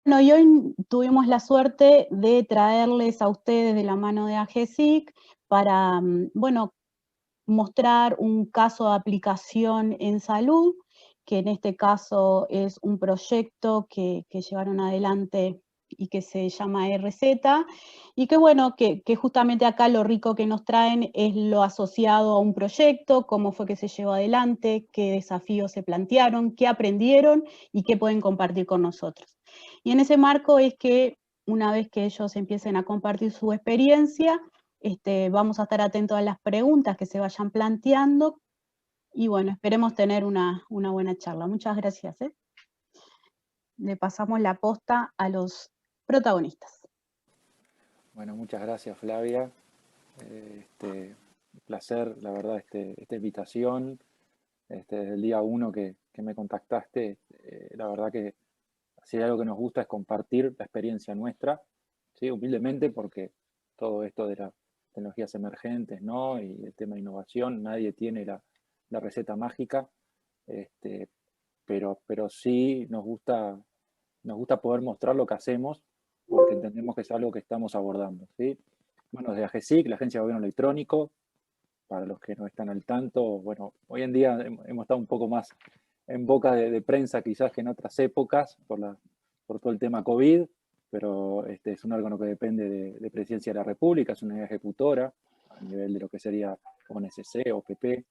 Bueno, y hoy tuvimos la suerte de traerles a ustedes de la mano de AGESIC para, bueno, mostrar un caso de aplicación en salud, que en este caso es un proyecto que llevaron adelante y que se llama RZ, y que bueno, que justamente acá lo rico que nos traen es lo asociado a un proyecto, cómo fue que se llevó adelante, qué desafíos se plantearon, qué aprendieron y qué pueden compartir con nosotros. Y en ese marco es que una vez que ellos empiecen a compartir su experiencia, vamos a estar atentos a las preguntas que se vayan planteando y bueno, esperemos tener una buena charla. Muchas gracias. Le pasamos la posta a los protagonistas. Bueno, muchas gracias, Flavia. Un placer, la verdad, esta invitación. Desde el día uno que me contactaste, la verdad que si hay algo que nos gusta es compartir la experiencia nuestra, ¿sí? Humildemente, porque todo esto de las tecnologías emergentes, ¿no? Y el tema de innovación, nadie tiene la receta mágica, pero sí nos gusta poder mostrar lo que hacemos, porque entendemos que es algo que estamos abordando, ¿sí? Bueno, desde AGESIC, la Agencia de Gobierno Electrónico, para los que no están al tanto, bueno, hoy en día hemos estado un poco más en boca de prensa quizás que en otras épocas por todo el tema COVID, pero es un órgano que depende de Presidencia de la República, es una unidad ejecutora a nivel de lo que sería ONSC, OPP,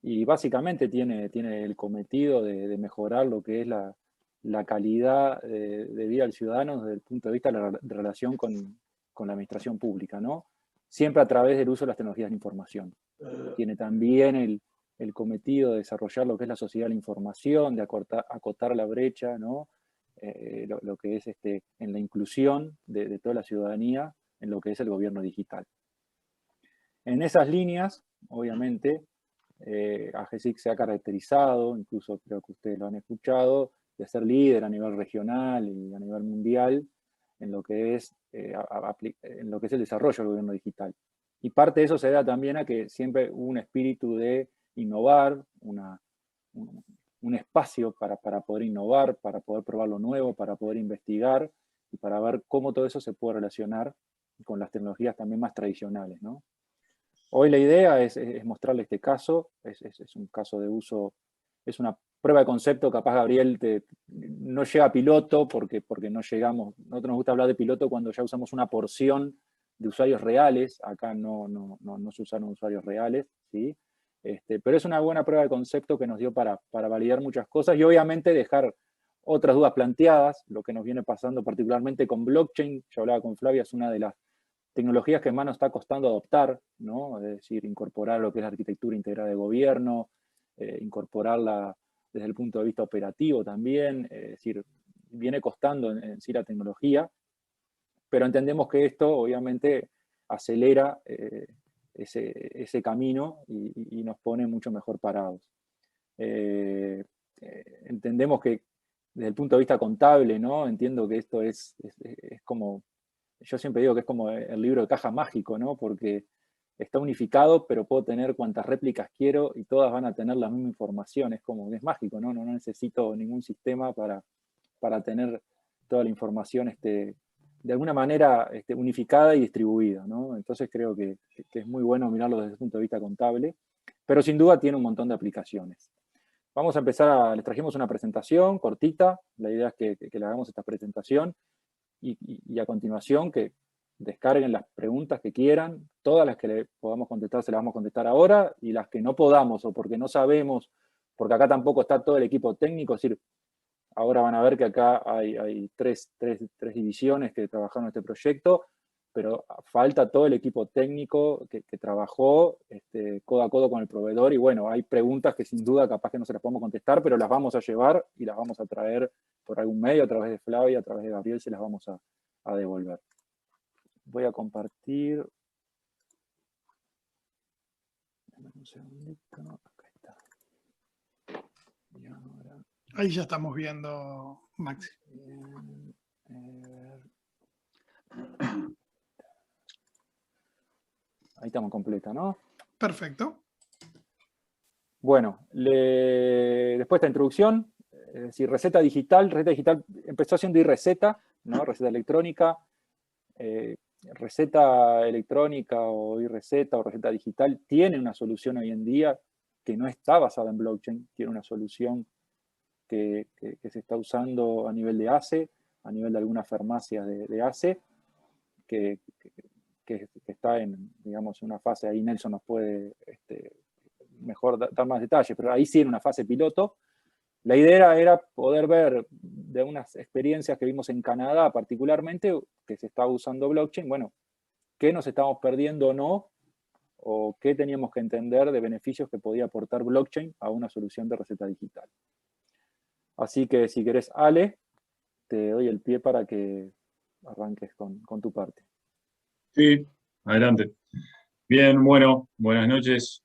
y básicamente tiene el cometido de mejorar lo que es la calidad de vida del ciudadano desde el punto de vista de la relación con la administración pública, ¿no? Siempre a través del uso de las tecnologías de información. Tiene también el cometido de desarrollar lo que es la sociedad de la información, de acotar la brecha, ¿no? Lo que es en la inclusión de toda la ciudadanía en lo que es el gobierno digital. En esas líneas, obviamente, AGESIC se ha caracterizado, incluso creo que ustedes lo han escuchado, de ser líder a nivel regional y a nivel mundial en lo que es, en lo que es el desarrollo del gobierno digital. Y parte de eso se da también a que siempre hubo un espíritu de innovar, un espacio para poder innovar, para poder probar lo nuevo, para poder investigar y para ver cómo todo eso se puede relacionar con las tecnologías también más tradicionales, ¿no? Hoy la idea es mostrarle este caso, es un caso de uso, es una prueba de concepto, capaz Gabriel no llega a piloto porque no llegamos, nosotros nos gusta hablar de piloto cuando ya usamos una porción de usuarios reales, acá no se usaron usuarios reales, ¿sí? Pero es una buena prueba de concepto que nos dio para validar muchas cosas y obviamente dejar otras dudas planteadas, lo que nos viene pasando particularmente con blockchain, yo hablaba con Flavia, es una de las tecnologías que más nos está costando adoptar, ¿no? Es decir, incorporar lo que es la arquitectura integrada de gobierno, incorporarla desde el punto de vista operativo también, es decir, viene costando en sí la tecnología, pero entendemos que esto obviamente acelera ese camino y nos pone mucho mejor parados. Entendemos que desde el punto de vista contable, ¿no? Entiendo que esto es como, yo siempre digo que es como el libro de caja mágico, ¿no? Porque está unificado, pero puedo tener cuantas réplicas quiero y todas van a tener la misma información. Es como, es mágico, ¿no? No necesito ningún sistema para tener toda la información de alguna manera unificada y distribuida, ¿no? Entonces creo que es muy bueno mirarlo desde el punto de vista contable, pero sin duda tiene un montón de aplicaciones. Vamos a empezar, les trajimos una presentación cortita, la idea es que le hagamos esta presentación y a continuación que descarguen las preguntas que quieran, todas las que le podamos contestar se las vamos a contestar ahora y las que no podamos o porque no sabemos, porque acá tampoco está todo el equipo técnico, es decir, ahora van a ver que acá hay tres divisiones que trabajaron en este proyecto, pero falta todo el equipo técnico que trabajó codo a codo con el proveedor y bueno, hay preguntas que sin duda capaz que no se las podemos contestar, pero las vamos a llevar y las vamos a traer por algún medio, a través de Flavia, a través de Gabriel, se las vamos a devolver. Voy a compartir. Un segundito. Acá está. Y ahora. Ahí ya estamos viendo, Maxi. Ahí estamos completa, ¿no? Perfecto. Bueno, después de esta introducción, Es decir, receta digital empezó siendo iReceta, ¿no? Receta electrónica, receta electrónica o iReceta o receta digital tiene una solución hoy en día que no está basada en blockchain, tiene una solución que se está usando a nivel de ACE, a nivel de algunas farmacias de ACE, que está en, digamos, una fase, ahí Nelson nos puede mejor dar más detalles, pero ahí sí en una fase piloto. La idea era poder ver de unas experiencias que vimos en Canadá particularmente, que se estaba usando blockchain, bueno, qué nos estábamos perdiendo o no, o qué teníamos que entender de beneficios que podía aportar blockchain a una solución de receta digital. Así que si querés, Ale, te doy el pie para que arranques con tu parte. Sí, adelante. Bien, bueno, buenas noches,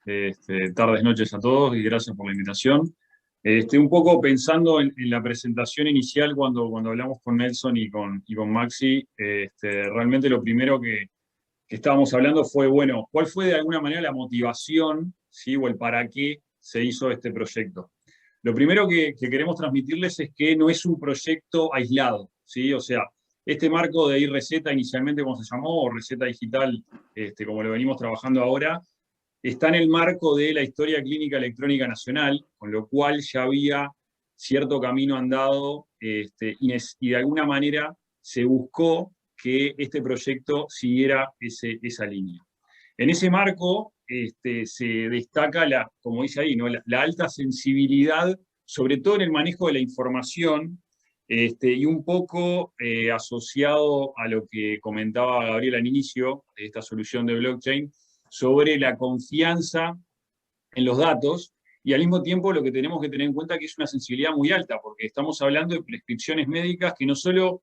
tardes, noches a todos y gracias por la invitación. Un poco pensando en la presentación inicial cuando hablamos con Nelson y con Maxi, realmente lo primero que estábamos hablando fue, bueno, ¿cuál fue de alguna manera la motivación, ¿sí? O el para qué se hizo este proyecto? Lo primero que queremos transmitirles es que no es un proyecto aislado, ¿sí? O sea, este marco de iReceta, inicialmente como se llamó, o receta digital, como lo venimos trabajando ahora, está en el marco de la Historia Clínica Electrónica Nacional, con lo cual ya había cierto camino andado y de alguna manera se buscó que este proyecto siguiera esa línea. En ese marco se destaca, como dice ahí, ¿no? la alta sensibilidad, sobre todo en el manejo de la información, y un poco asociado a lo que comentaba Gabriel al inicio de esta solución de blockchain, sobre la confianza en los datos, y al mismo tiempo lo que tenemos que tener en cuenta es que es una sensibilidad muy alta, porque estamos hablando de prescripciones médicas que no solo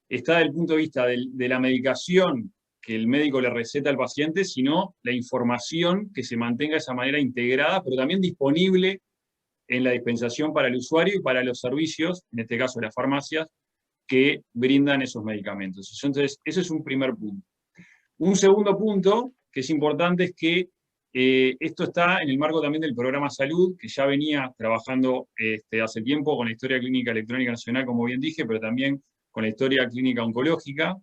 está desde el punto de vista de la medicación que el médico le receta al paciente, sino la información que se mantenga de esa manera integrada, pero también disponible en la dispensación para el usuario y para los servicios, en este caso las farmacias, que brindan esos medicamentos. Entonces, ese es un primer punto. Un segundo punto que es importante es que esto está en el marco también del programa Salud, que ya venía trabajando hace tiempo con la Historia Clínica Electrónica Nacional, como bien dije, pero también con la Historia Clínica Oncológica,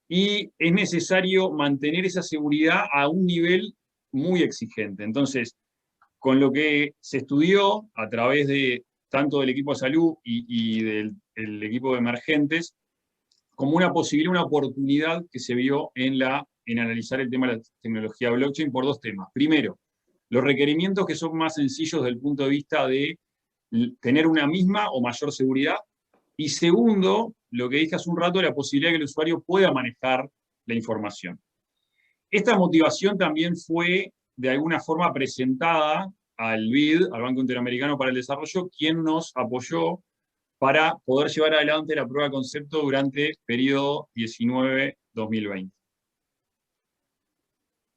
y es necesario mantener esa seguridad a un nivel muy exigente. Entonces, con lo que se estudió a través de tanto del equipo de salud y del equipo de emergentes, como una posibilidad, una oportunidad que se vio en analizar el tema de la tecnología blockchain por dos temas. Primero, los requerimientos que son más sencillos desde el punto de vista de tener una misma o mayor seguridad. Y segundo, lo que dije hace un rato, la posibilidad de que el usuario pueda manejar la información. Esta motivación también fue de alguna forma presentada al BID, al Banco Interamericano para el Desarrollo, quien nos apoyó para poder llevar adelante la prueba de concepto durante el periodo 19-2020.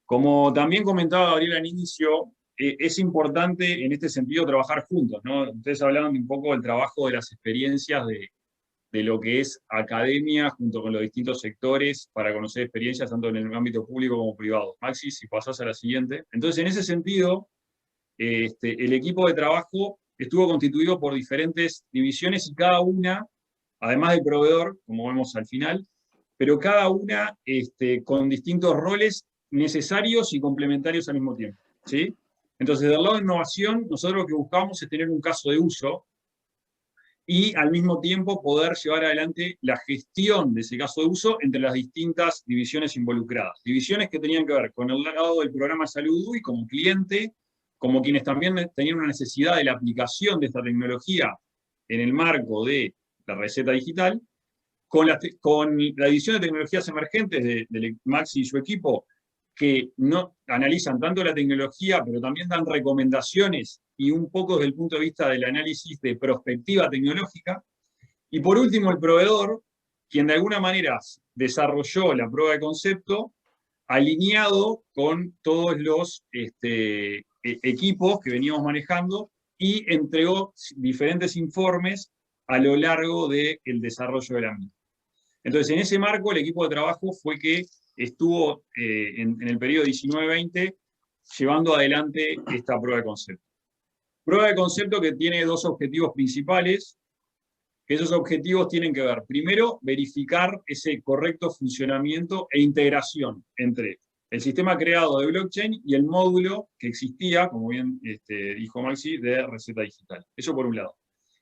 Como también comentaba Gabriel al inicio, es importante en este sentido trabajar juntos, ¿no? Ustedes hablaban un poco del trabajo de las experiencias de lo que es academia junto con los distintos sectores para conocer experiencias tanto en el ámbito público como privado. Maxi, si pasás a la siguiente. Entonces, en ese sentido, el equipo de trabajo estuvo constituido por diferentes divisiones y cada una, además del proveedor, como vemos al final, pero cada una con distintos roles necesarios y complementarios al mismo tiempo, ¿sí? Entonces, del lado de innovación, nosotros lo que buscamos es tener un caso de uso y al mismo tiempo poder llevar adelante la gestión de ese caso de uso entre las distintas divisiones involucradas. Divisiones que tenían que ver con el lado del programa Salud y como cliente, como quienes también tenían una necesidad de la aplicación de esta tecnología en el marco de la receta digital, con la división de tecnologías emergentes de Maxi y su equipo, que no analizan tanto la tecnología, pero también dan recomendaciones y un poco desde el punto de vista del análisis de prospectiva tecnológica. Y por último, el proveedor, quien de alguna manera desarrolló la prueba de concepto, alineado con todos los equipos que veníamos manejando y entregó diferentes informes a lo largo del desarrollo de la misma. Entonces, en ese marco, el equipo de trabajo fue que estuvo en el periodo 19-20 llevando adelante esta prueba de concepto. Prueba de concepto que tiene dos objetivos principales. Esos objetivos tienen que ver, primero, verificar ese correcto funcionamiento e integración entre el sistema creado de blockchain y el módulo que existía, como bien dijo Maxi, de receta digital. Eso por un lado.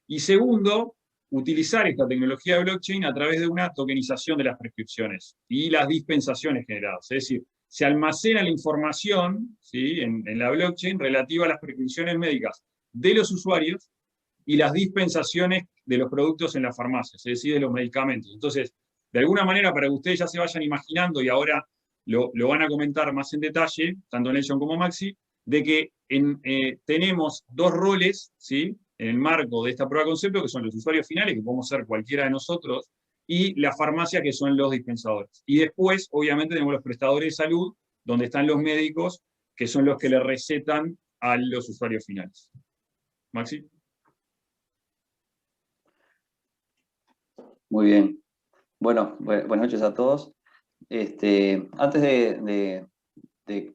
Y segundo, utilizar esta tecnología de blockchain a través de una tokenización de las prescripciones y las dispensaciones generadas. Es decir, se almacena la información, ¿sí?, en la blockchain relativa a las prescripciones médicas de los usuarios y las dispensaciones de los productos en las farmacias, es decir, de los medicamentos. Entonces, de alguna manera, para que ustedes ya se vayan imaginando, y ahora lo van a comentar más en detalle, tanto Nelson como Maxi, de que tenemos dos roles, ¿sí?, en el marco de esta prueba de concepto, que son los usuarios finales, que podemos ser cualquiera de nosotros, y la farmacia, que son los dispensadores. Y después, obviamente, tenemos los prestadores de salud, donde están los médicos, que son los que le recetan a los usuarios finales. Maxi. Muy bien. Bueno, buenas noches a todos. Antes de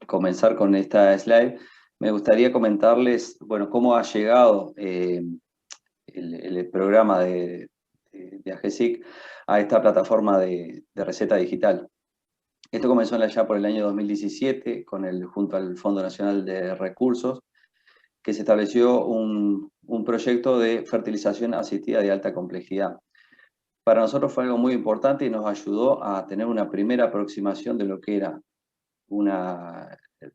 comenzar con esta slide, me gustaría comentarles, bueno, cómo ha llegado el programa de AGESIC a esta plataforma de receta digital. Esto comenzó ya por el año 2017, junto al Fondo Nacional de Recursos, que se estableció un proyecto de fertilización asistida de alta complejidad. Para nosotros fue algo muy importante y nos ayudó a tener una primera aproximación de lo que era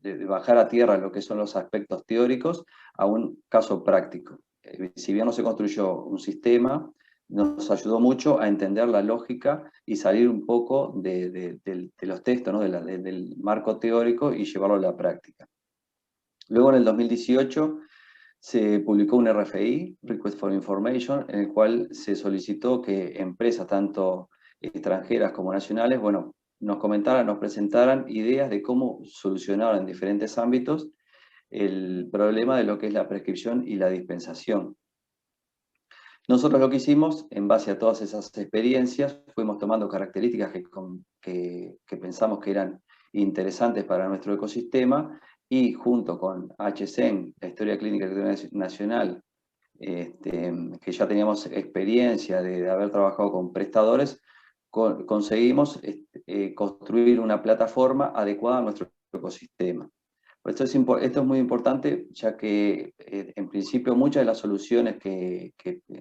de bajar a tierra lo que son los aspectos teóricos a un caso práctico. Si bien no se construyó un sistema, nos ayudó mucho a entender la lógica y salir un poco de los textos, ¿no?, del marco teórico y llevarlo a la práctica. Luego en el 2018 se publicó un RFI, Request for Information, en el cual se solicitó que empresas, tanto extranjeras como nacionales, bueno, nos comentaran, nos presentaran ideas de cómo solucionar en diferentes ámbitos el problema de lo que es la prescripción y la dispensación. Nosotros lo que hicimos, en base a todas esas experiencias, fuimos tomando características que pensamos que eran interesantes para nuestro ecosistema, y junto con HCEN, la Historia Clínica Nacional, que ya teníamos experiencia de haber trabajado con prestadores, conseguimos construir una plataforma adecuada a nuestro ecosistema. Esto es muy importante, ya que en principio muchas de las soluciones que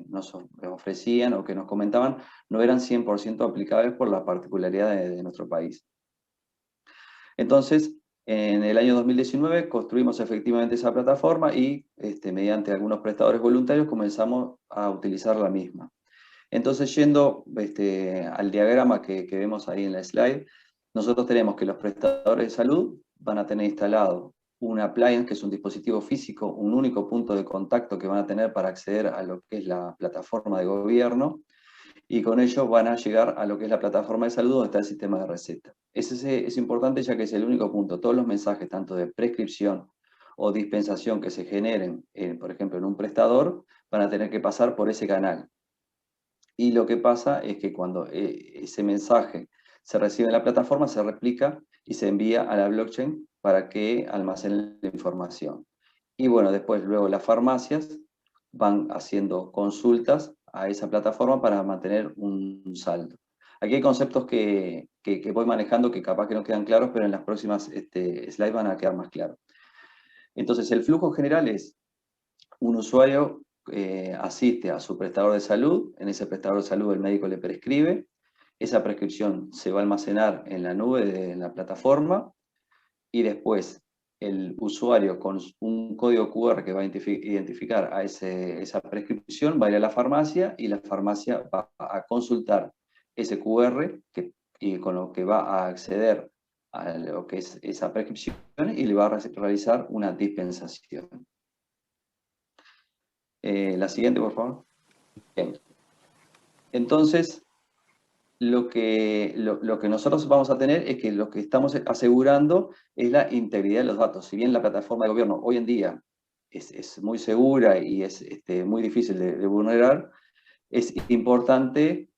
nos ofrecían o que nos comentaban no eran 100% aplicables por la particularidad de nuestro país. Entonces, en el año 2019 construimos efectivamente esa plataforma y mediante algunos prestadores voluntarios comenzamos a utilizar la misma. Entonces, yendo al diagrama que vemos ahí en la slide, nosotros tenemos que los prestadores de salud van a tener instalado un appliance, que es un dispositivo físico, un único punto de contacto que van a tener para acceder a lo que es la plataforma de gobierno, y con ello van a llegar a lo que es la plataforma de salud, donde está el sistema de receta. Ese es importante, ya que es el único punto. Todos los mensajes, tanto de prescripción o dispensación que se generen, por ejemplo, en un prestador, van a tener que pasar por ese canal. Y lo que pasa es que cuando ese mensaje se recibe en la plataforma, se replica y se envía a la blockchain para que almacene la información. Y bueno, después luego las farmacias van haciendo consultas a esa plataforma para mantener un saldo. Aquí hay conceptos que voy manejando que capaz que no quedan claros, pero en las próximas slides van a quedar más claros. Entonces, el flujo general es: un usuario asiste a su prestador de salud, en ese prestador de salud el médico le prescribe, esa prescripción se va a almacenar en la nube de la plataforma, y después el usuario con un código QR que va a identificar a esa prescripción va a ir a la farmacia, y la farmacia va a consultar ese QR y con lo que va a acceder a lo que es esa prescripción, y le va a realizar una dispensación. La siguiente, por favor. Bien. Entonces, lo que nosotros vamos a tener es que lo que estamos asegurando es la integridad de los datos. Si bien la plataforma de gobierno hoy en día es muy segura y es muy difícil de vulnerar, es importante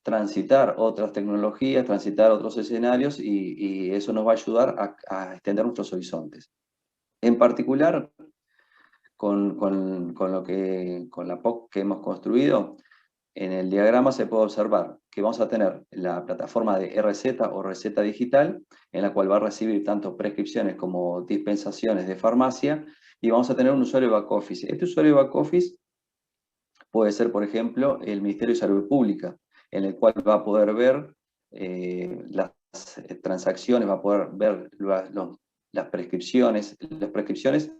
transitar otras tecnologías, transitar otros escenarios, y eso nos va a ayudar a extender nuestros horizontes. En particular, con la POC que hemos construido, en el diagrama se puede observar que vamos a tener la plataforma de e-receta o receta digital, en la cual va a recibir tanto prescripciones como dispensaciones de farmacia, y vamos a tener un usuario de back office. Este usuario de back office puede ser, por ejemplo, el Ministerio de Salud Pública, en el cual va a poder ver las transacciones, va a poder ver las prescripciones. Las prescripciones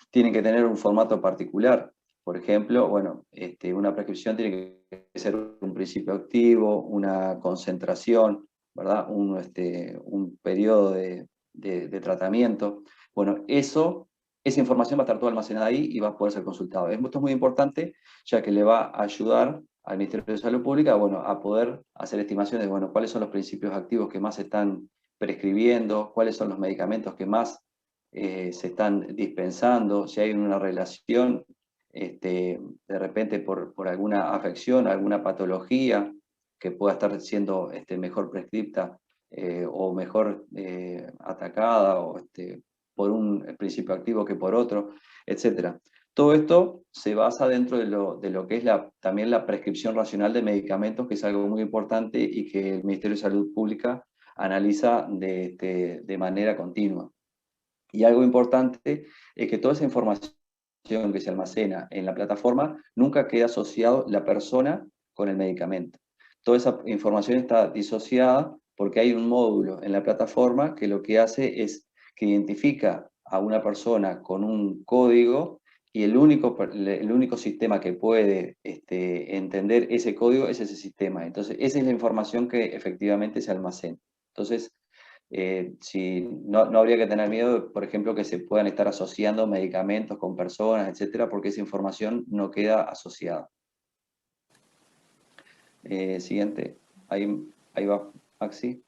tienen que tener un formato particular. Por ejemplo, bueno, una prescripción tiene que ser un principio activo, una concentración, ¿verdad? Un periodo de tratamiento. Bueno, esa información va a estar toda almacenada ahí y va a poder ser consultada. Esto es muy importante, ya que le va a ayudar al Ministerio de Salud Pública, bueno, a poder hacer estimaciones de, bueno, cuáles son los principios activos que más se están prescribiendo, cuáles son los medicamentos que más se están dispensando, si hay una relación, de repente por alguna afección, alguna patología que pueda estar siendo mejor prescripta o mejor atacada o por un principio activo que por otro, etc. Todo esto se basa dentro de lo que es también la prescripción racional de medicamentos, que es algo muy importante y que el Ministerio de Salud Pública analiza de manera continua. Y algo importante es que toda esa información que se almacena en la plataforma nunca queda asociado la persona con el medicamento. Toda esa información está disociada porque hay un módulo en la plataforma que lo que hace es que identifica a una persona con un código y el único sistema que puede entender ese código es ese sistema. Entonces, esa es la información que efectivamente se almacena. Entonces, no habría que tener miedo, por ejemplo, que se puedan estar asociando medicamentos con personas, etcétera, porque esa información no queda asociada. Siguiente, ahí va, Maxi.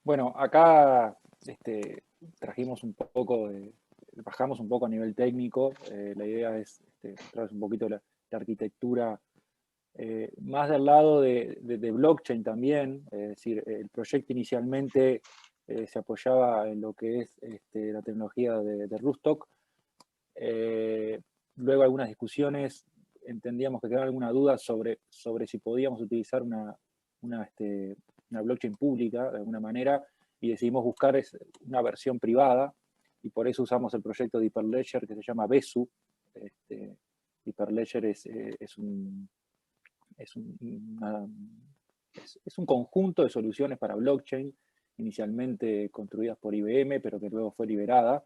Bueno, acá trajimos un poco bajamos un poco a nivel técnico. La idea es mostrarles un poquito la arquitectura más del lado de blockchain también. Es decir, el proyecto inicialmente se apoyaba en lo que es la tecnología de Rootstock. Luego algunas discusiones, entendíamos que quedaba alguna duda sobre si podíamos utilizar una blockchain pública de alguna manera, y decidimos buscar una versión privada, y por eso usamos el proyecto de Hyperledger que se llama Besu. Hyperledger es un conjunto de soluciones para blockchain, inicialmente construidas por IBM, pero que luego fue liberada,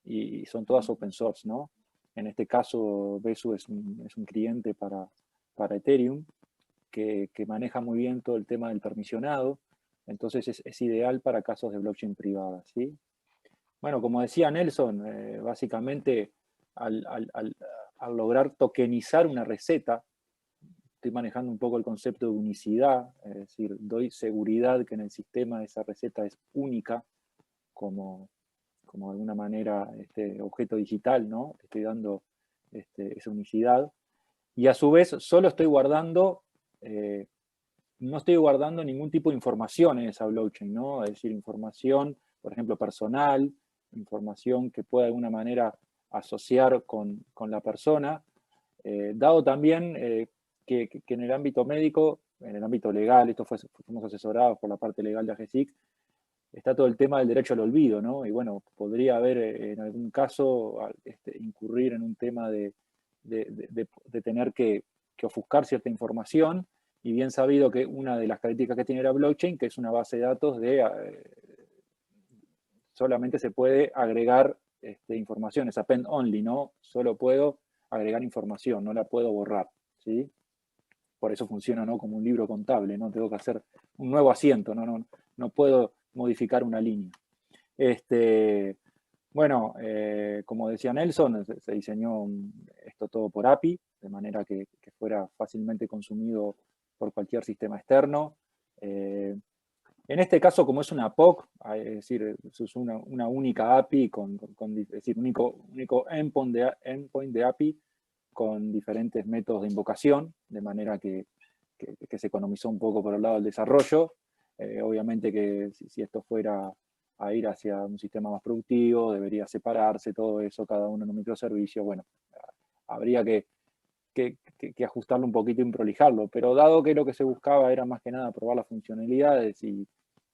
y son todas open source, ¿no? En este caso, Besu es un cliente para Ethereum, que maneja muy bien todo el tema del permisionado, entonces es ideal para casos de blockchain privada, ¿sí? Bueno, como decía Nelson, básicamente al lograr tokenizar una receta, estoy manejando un poco el concepto de unicidad, es decir, doy seguridad que en el sistema esa receta es única, como de alguna manera objeto digital, ¿no? Estoy dando esa unicidad. Y a su vez solo estoy guardando, no estoy guardando ningún tipo de información en esa blockchain, ¿no? Es decir, información, por ejemplo, personal, información que pueda de alguna manera asociar con la persona, dado también que en el ámbito médico, en el ámbito legal, fuimos asesorados por la parte legal de AGESIC, está todo el tema del derecho al olvido, ¿no? Y bueno, podría haber en algún caso incurrir en un tema de tener que ofuscar cierta información, y bien sabido que una de las características que tiene la blockchain, que es una base de datos solamente se puede agregar información, es append only, ¿no? Solo puedo agregar información, no la puedo borrar, ¿sí? Por eso funciona, ¿no?, como un libro contable, ¿no? Tengo que hacer un nuevo asiento, no puedo modificar una línea. Bueno, como decía Nelson, se diseñó esto todo por API, de manera que fuera fácilmente consumido por cualquier sistema externo. En este caso, como es una POC, es decir, es una única API, es decir, único endpoint de API con diferentes métodos de invocación, de manera que se economizó un poco por el lado del desarrollo. Obviamente que si esto fuera a ir hacia un sistema más productivo, debería separarse todo eso, cada uno en un microservicio. Bueno, habría que ajustarlo un poquito y prolijarlo, pero dado que lo que se buscaba era más que nada probar las funcionalidades y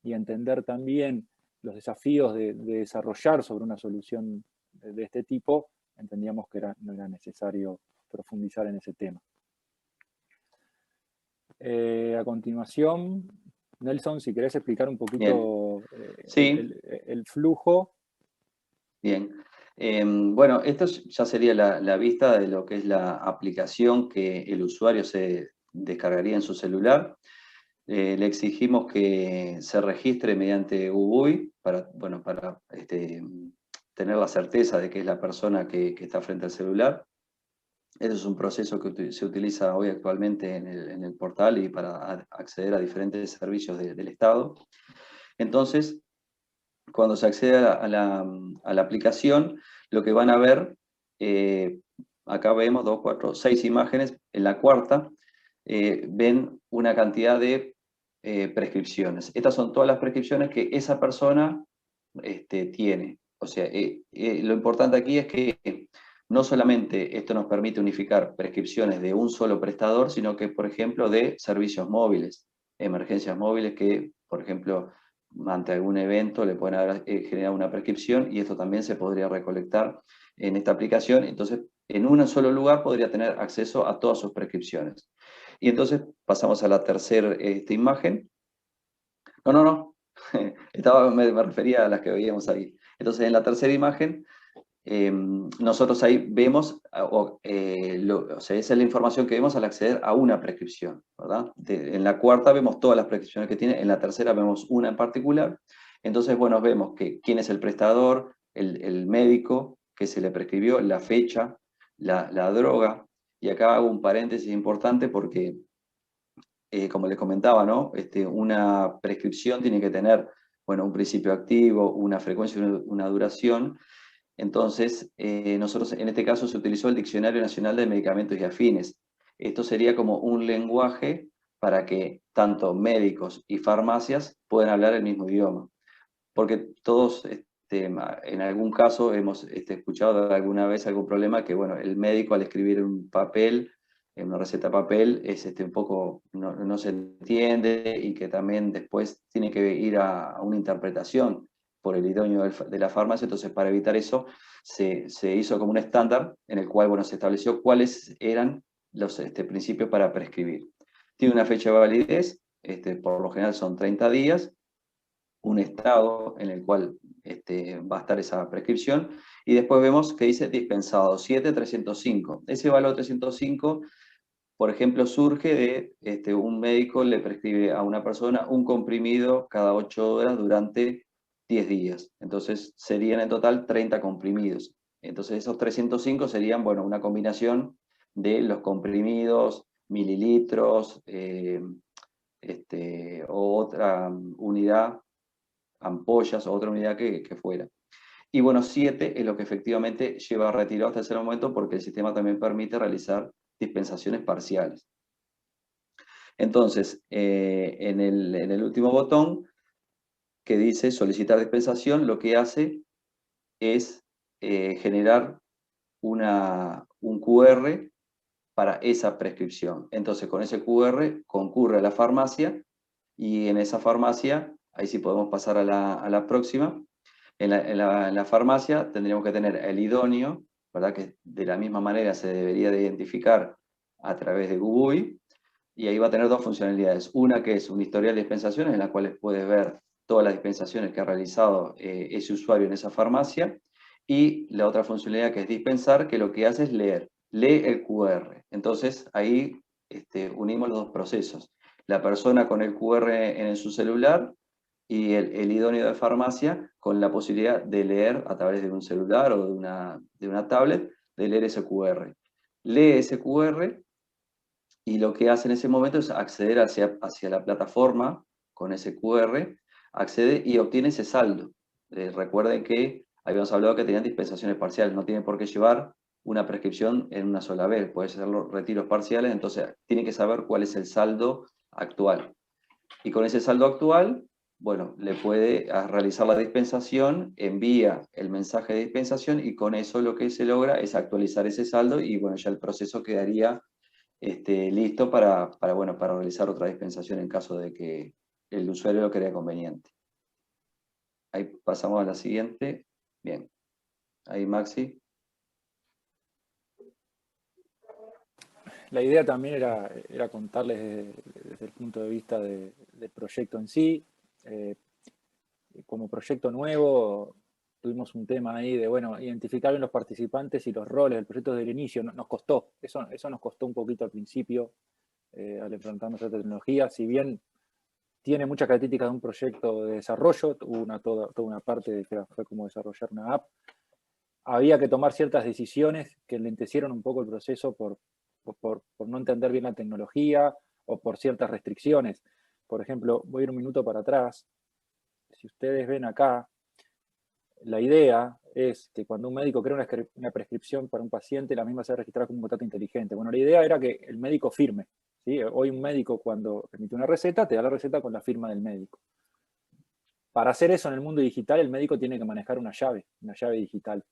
entender también los desafíos de desarrollar sobre una solución de este tipo, entendíamos que no era necesario profundizar en ese tema. A continuación, Nelson, si querés explicar un poquito sí. el flujo. Bien. Bueno, esto ya sería la vista de lo que es la aplicación que el usuario se descargaría en su celular. Le exigimos que se registre mediante UBUI para tener la certeza de que es la persona que está frente al celular. Ese es un proceso que se utiliza hoy actualmente en el portal y para acceder a diferentes servicios del Estado. Entonces, cuando se accede a la aplicación, lo que van a ver, acá vemos 2, 4, 6 imágenes. En la cuarta ven una cantidad de prescripciones. Estas son todas las prescripciones que esa persona tiene. O sea, lo importante aquí es que no solamente esto nos permite unificar prescripciones de un solo prestador, sino que, por ejemplo, de servicios móviles, emergencias móviles que, por ejemplo, ante algún evento le pueden haber generado una prescripción y esto también se podría recolectar en esta aplicación. Entonces, en un solo lugar podría tener acceso a todas sus prescripciones. Y entonces pasamos a la tercera imagen. No. Me refería a las que veíamos ahí. Entonces, en la tercera imagen, nosotros ahí vemos, esa es la información que vemos al acceder a una prescripción, ¿verdad? En la cuarta vemos todas las prescripciones que tiene, en la tercera vemos una en particular. Entonces, bueno, vemos quién es el prestador, el médico que se le prescribió, la fecha, la droga. Y acá hago un paréntesis importante porque, como les comentaba, ¿no? Una prescripción tiene que tener, bueno, un principio activo, una frecuencia y una duración. Entonces, nosotros en este caso se utilizó el Diccionario Nacional de Medicamentos y Afines. Esto sería como un lenguaje para que tanto médicos y farmacias puedan hablar el mismo idioma. Porque todos, en algún caso, hemos escuchado alguna vez algún problema que, bueno, el médico al escribir un papel, una receta de papel, es un poco, no se entiende y que también después tiene que ir a una interpretación por el idóneo de la farmacia. Entonces, para evitar eso, se hizo como un estándar en el cual, bueno, se estableció cuáles eran los principios para prescribir. Tiene una fecha de validez, por lo general son 30 días, un estado en el cual va a estar esa prescripción, y después vemos que dice dispensado 7.305. Ese valor 305, por ejemplo, surge de un médico le prescribe a una persona un comprimido cada 8 horas durante 10 días. Entonces serían en total 30 comprimidos. Entonces esos 305 serían, bueno, una combinación de los comprimidos, mililitros, o otra unidad, ampollas, o otra unidad que fuera. Y bueno, 7 es lo que efectivamente lleva retirado hasta ese momento, porque el sistema también permite realizar dispensaciones parciales. Entonces, en el último botón que dice solicitar dispensación, lo que hace es generar un QR para esa prescripción. Entonces, con ese QR concurre a la farmacia, y en esa farmacia, ahí sí podemos pasar a la próxima. En la farmacia tendríamos que tener el idóneo, ¿verdad? Que de la misma manera se debería de identificar a través de UBUI, y ahí va a tener dos funcionalidades. Una que es un historial de dispensaciones, en la cual puedes ver todas las dispensaciones que ha realizado ese usuario en esa farmacia, y la otra funcionalidad que es dispensar, que lo que hace es leer. Lee el QR. Entonces ahí unimos los dos procesos. La persona con el QR en su celular, y el idóneo de farmacia con la posibilidad de leer a través de un celular o de una tablet, de leer ese QR. Lee ese QR, y lo que hace en ese momento es acceder hacia la plataforma con ese QR, accede y obtiene ese saldo. Recuerden que habíamos hablado que tenían dispensaciones parciales, no tienen por qué llevar una prescripción en una sola vez, puede ser los retiros parciales, entonces tiene que saber cuál es el saldo actual. Y con ese saldo actual bueno, le puede realizar la dispensación, envía el mensaje de dispensación y con eso lo que se logra es actualizar ese saldo y bueno, ya el proceso quedaría listo bueno, para realizar otra dispensación en caso de que el usuario lo crea conveniente. Ahí pasamos a la siguiente. Bien. Ahí, Maxi. La idea también era contarles desde el punto de vista del proyecto en sí. Como proyecto nuevo, tuvimos un tema ahí de, bueno, identificar bien los participantes y los roles del proyecto desde el inicio. Nos costó, eso nos costó un poquito al principio, al enfrentarnos a esta tecnología. Si bien tiene muchas características de un proyecto de desarrollo, tuvo toda una parte de que fue como desarrollar una app, había que tomar ciertas decisiones que lentecieron un poco el proceso por no entender bien la tecnología o por ciertas restricciones. Por ejemplo, voy a ir un minuto para atrás. Si ustedes ven acá, la idea es que cuando un médico crea una prescripción para un paciente, la misma sea registrada como un contrato inteligente. Bueno, la idea era que el médico firme, ¿sí? Hoy un médico cuando emite una receta, te da la receta con la firma del médico. Para hacer eso en el mundo digital, el médico tiene que manejar una llave digital.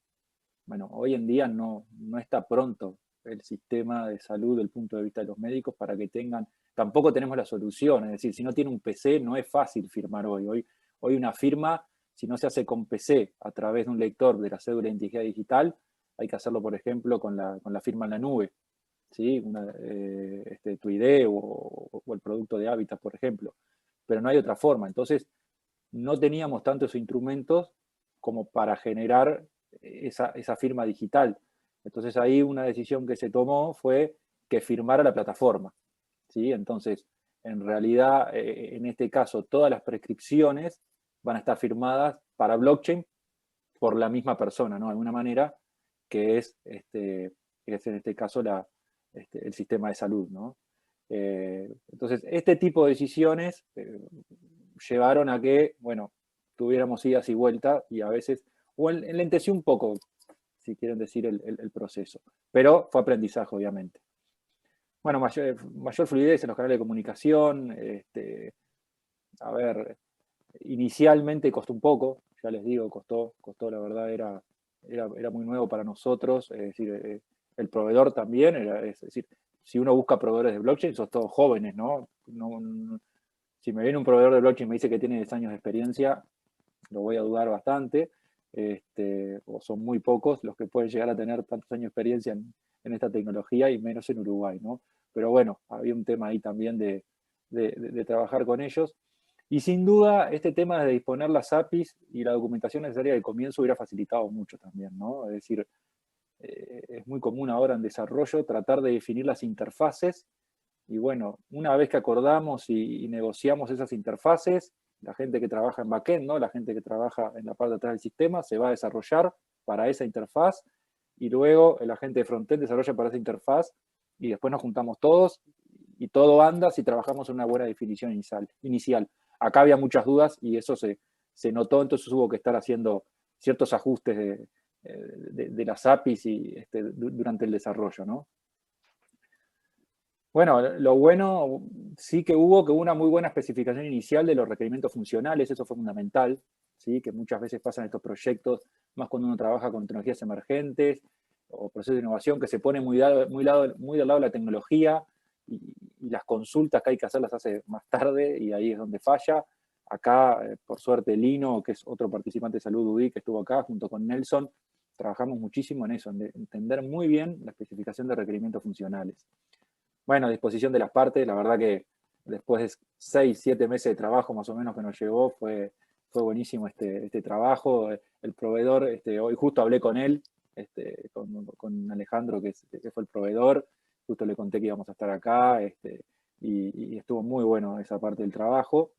Bueno, hoy en día no está pronto el sistema de salud desde el punto de vista de los médicos para que tengan, tampoco tenemos la solución, es decir, si no tiene un PC no es fácil firmar hoy una firma, si no se hace con PC a través de un lector de la cédula de identidad digital, hay que hacerlo, por ejemplo, con la firma en la nube, ¿sí? Tu ID o el producto de Habitat, por ejemplo, pero no hay otra forma, entonces no teníamos tantos instrumentos como para generar esa firma digital. Entonces ahí una decisión que se tomó fue que firmara la plataforma, ¿sí? Entonces, en realidad, en este caso, todas las prescripciones van a estar firmadas para blockchain por la misma persona, ¿no? De alguna manera, que es en este caso el sistema de salud, ¿no? Entonces, este tipo de decisiones llevaron a que, bueno, tuviéramos idas y vueltas y a veces, o enlenteció un poco, si quieren decir, el proceso. Pero fue aprendizaje, obviamente. Bueno, mayor fluidez en los canales de comunicación. A ver, inicialmente costó un poco, ya les digo, costó la verdad, era muy nuevo para nosotros. Es decir, el proveedor también, es decir, si uno busca proveedores de blockchain, son todos jóvenes, ¿no? Si me viene un proveedor de blockchain y me dice que tiene 10 años de experiencia, lo voy a dudar bastante, o son muy pocos los que pueden llegar a tener tantos años de experiencia en esta tecnología y menos en Uruguay, ¿no? Pero bueno, había un tema ahí también de trabajar con ellos. Y sin duda, este tema de disponer las APIs y la documentación necesaria del comienzo hubiera facilitado mucho también, ¿no? Es decir, es muy común ahora en desarrollo tratar de definir las interfaces y bueno, una vez que acordamos y negociamos esas interfaces, la gente que trabaja en backend, ¿no? La gente que trabaja en la parte de atrás del sistema se va a desarrollar para esa interfaz y luego el agente de frontend desarrolla para esa interfaz y después nos juntamos todos y todo anda si trabajamos en una buena definición inicial. Acá había muchas dudas y eso se notó, entonces hubo que estar haciendo ciertos ajustes de las APIs durante el desarrollo, ¿no? Bueno, lo bueno sí que hubo una muy buena especificación inicial de los requerimientos funcionales, eso fue fundamental, ¿sí? Que muchas veces pasan estos proyectos, más cuando uno trabaja con tecnologías emergentes o procesos de innovación, que se pone muy del lado de la tecnología y las consultas que hay que hacer las hace más tarde y ahí es donde falla. Acá, por suerte, Lino, que es otro participante de Salud UDI que estuvo acá junto con Nelson, trabajamos muchísimo en eso, en entender muy bien la especificación de requerimientos funcionales. Bueno, a disposición de las partes, la verdad que después de 6, 7 meses de trabajo más o menos que nos llevó, fue buenísimo este trabajo. El proveedor, hoy justo hablé con él, con Alejandro, que fue el proveedor, justo le conté que íbamos a estar acá, y estuvo muy bueno esa parte del trabajo.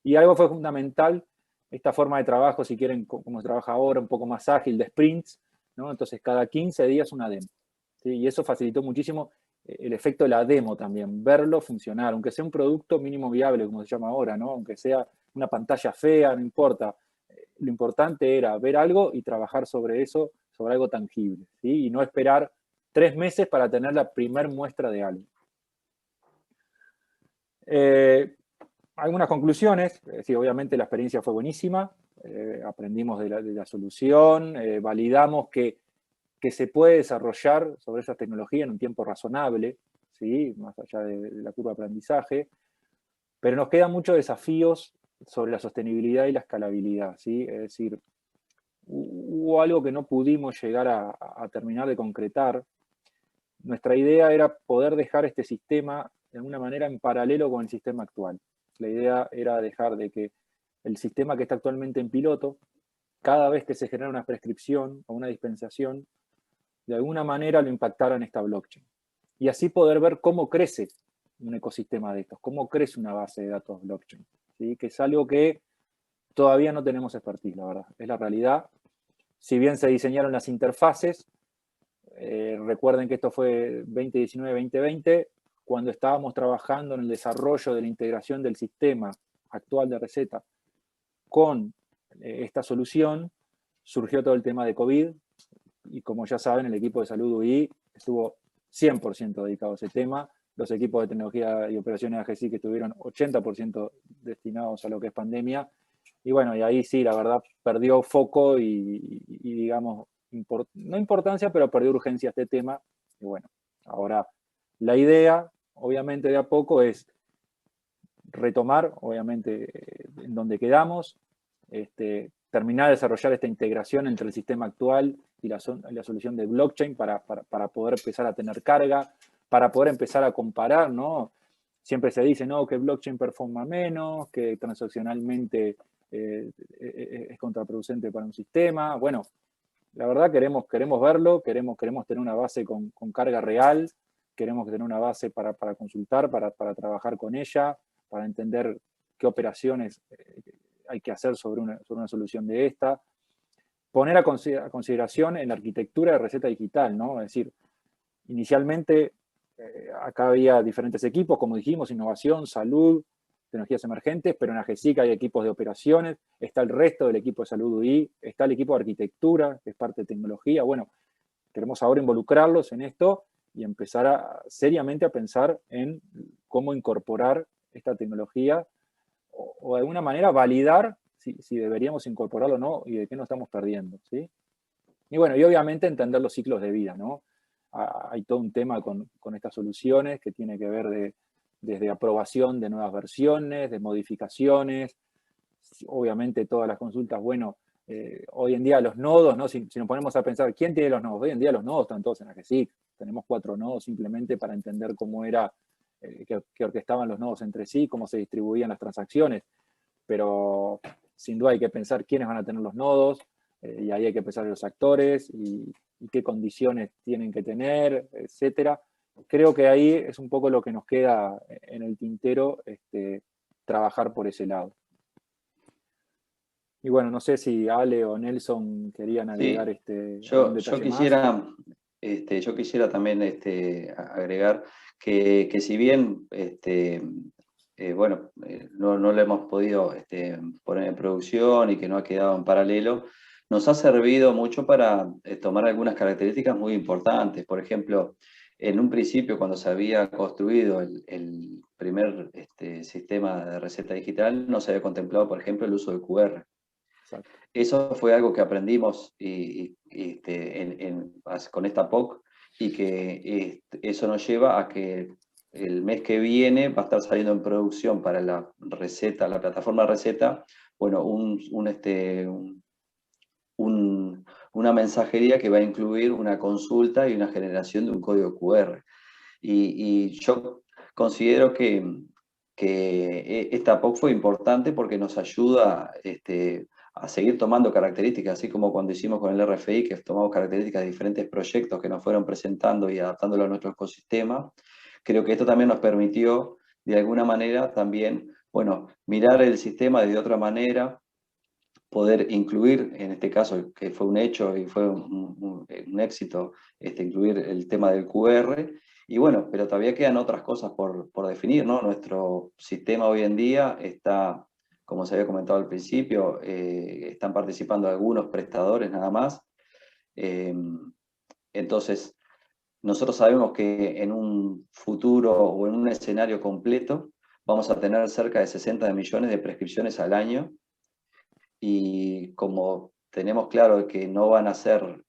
Y algo fue fundamental, esta forma de trabajo, si quieren, como se trabaja ahora, un poco más ágil, de sprints, ¿no? Entonces cada 15 días una demo, ¿sí? Y eso facilitó muchísimo el efecto de la demo también, verlo funcionar, aunque sea un producto mínimo viable, como se llama ahora, ¿no? Aunque sea una pantalla fea, no importa. Lo importante era ver algo y trabajar sobre eso, sobre algo tangible, ¿sí? Y no esperar 3 meses para tener la primer muestra de algo. algunas conclusiones. Sí, obviamente la experiencia fue buenísima, aprendimos de la solución, validamos que se puede desarrollar sobre esa tecnología en un tiempo razonable, ¿sí? Más allá de la curva de aprendizaje, pero nos quedan muchos desafíos sobre la sostenibilidad y la escalabilidad, ¿sí? Es decir, hubo algo que no pudimos llegar a terminar de concretar. Nuestra idea era poder dejar este sistema de alguna manera en paralelo con el sistema actual. La idea era dejar de que el sistema que está actualmente en piloto, cada vez que se genera una prescripción o una dispensación, de alguna manera lo impactara en esta blockchain. Y así poder ver cómo crece un ecosistema de estos, cómo crece una base de datos blockchain, ¿sí? Que es algo que todavía no tenemos expertise, la verdad. Es la realidad. Si bien se diseñaron las interfaces, recuerden que esto fue 2019-2020, cuando estábamos trabajando en el desarrollo de la integración del sistema actual de receta con esta solución, surgió todo el tema de COVID, y como ya saben, el equipo de salud UI estuvo 100% dedicado a ese tema. Los equipos de tecnología y operaciones de AGESIC que estuvieron 80% destinados a lo que es pandemia. Y bueno, y ahí sí, la verdad, perdió foco y digamos, no importancia, pero perdió urgencia este tema. Y bueno, ahora la idea, obviamente de a poco, es retomar, obviamente, en donde quedamos, terminar de desarrollar esta integración entre el sistema actual y la solución de blockchain para poder empezar a tener carga, para poder empezar a comparar, ¿no? Siempre se dice, no, que blockchain performa menos, que transaccionalmente es contraproducente para un sistema. Bueno, la verdad queremos verlo, queremos tener una base con carga real, queremos tener una base para consultar, para trabajar con ella, para entender qué operaciones hay que hacer sobre una solución de esta. Poner a consideración en la arquitectura de receta digital, ¿no? Es decir, inicialmente acá había diferentes equipos, como dijimos, innovación, salud, tecnologías emergentes, pero en AGESIC hay equipos de operaciones, está el resto del equipo de salud UI, está el equipo de arquitectura, que es parte de tecnología. Bueno, queremos ahora involucrarlos en esto y empezar seriamente a pensar en cómo incorporar esta tecnología o de alguna manera validar si deberíamos incorporarlo o no y de qué nos estamos perdiendo, ¿sí? Y bueno, y obviamente entender los ciclos de vida, ¿no? Hay todo un tema con estas soluciones que tiene que ver desde aprobación de nuevas versiones, de modificaciones, obviamente todas las consultas, bueno, hoy en día los nodos, ¿no? Si nos ponemos a pensar, ¿quién tiene los nodos? Hoy en día los nodos están todos en AGESIC, tenemos 4 nodos simplemente para entender cómo era, que orquestaban los nodos entre sí, cómo se distribuían las transacciones, pero sin duda hay que pensar quiénes van a tener los nodos, y ahí hay que pensar en los actores y qué condiciones tienen que tener, etcétera. Creo que ahí es un poco lo que nos queda en el tintero, trabajar por ese lado. Y bueno, no sé si Ale o Nelson querían agregar Sí, algún yo detalle más. quisiera también agregar que si bien bueno, no lo hemos podido poner en producción y que no ha quedado en paralelo, nos ha servido mucho para tomar algunas características muy importantes. Por ejemplo, en un principio, cuando se había construido el primer sistema de receta digital, no se había contemplado, por ejemplo, el uso de QR. Exacto. Eso fue algo que aprendimos con esta POC y que eso nos lleva a que el mes que viene va a estar saliendo en producción para la receta, la plataforma receta, bueno, una mensajería que va a incluir una consulta y una generación de un código QR. Y yo considero que esta POC fue importante porque nos ayuda a seguir tomando características, así como cuando hicimos con el RFI, que tomamos características de diferentes proyectos que nos fueron presentando y adaptándolo a nuestro ecosistema. Creo que esto también nos permitió, de alguna manera, también, bueno, mirar el sistema de otra manera, poder incluir, en este caso, que fue un hecho y fue un éxito, incluir el tema del QR. Y bueno, pero todavía quedan otras cosas por definir, ¿no? Nuestro sistema hoy en día está, como se había comentado al principio, están participando algunos prestadores nada más. Entonces, nosotros sabemos que en un futuro o en un escenario completo vamos a tener cerca de 60 millones de prescripciones al año, y como tenemos claro que no van a ser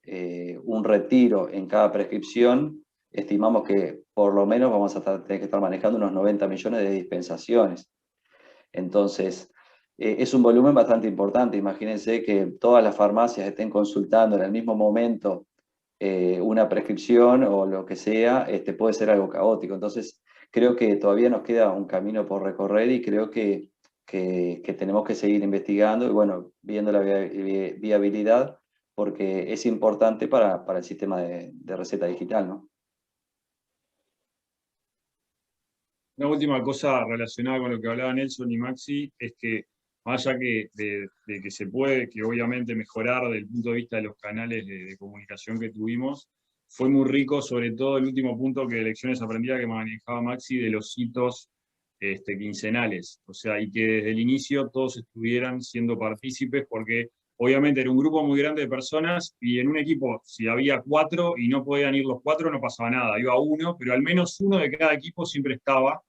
un retiro en cada prescripción, estimamos que por lo menos vamos a tener que estar manejando unos 90 millones de dispensaciones. Entonces, es un volumen bastante importante. Imagínense que todas las farmacias estén consultando en el mismo momento una prescripción o lo que sea, puede ser algo caótico. Entonces, creo que todavía nos queda un camino por recorrer, y creo que tenemos que seguir investigando y, bueno, viendo la viabilidad, porque es importante para el sistema de receta digital, ¿no? Una última cosa relacionada con lo que hablaba Nelson y Maxi es que, más allá de que se puede, que obviamente mejorar desde el punto de vista de los canales de comunicación que tuvimos, fue muy rico, sobre todo el último punto que lecciones aprendidas que manejaba Maxi de los hitos quincenales. O sea, y que desde el inicio todos estuvieran siendo partícipes, porque obviamente era un grupo muy grande de personas, y en un equipo, si había 4 y no podían ir los 4, no pasaba nada, iba uno, pero al menos uno de cada equipo siempre estaba,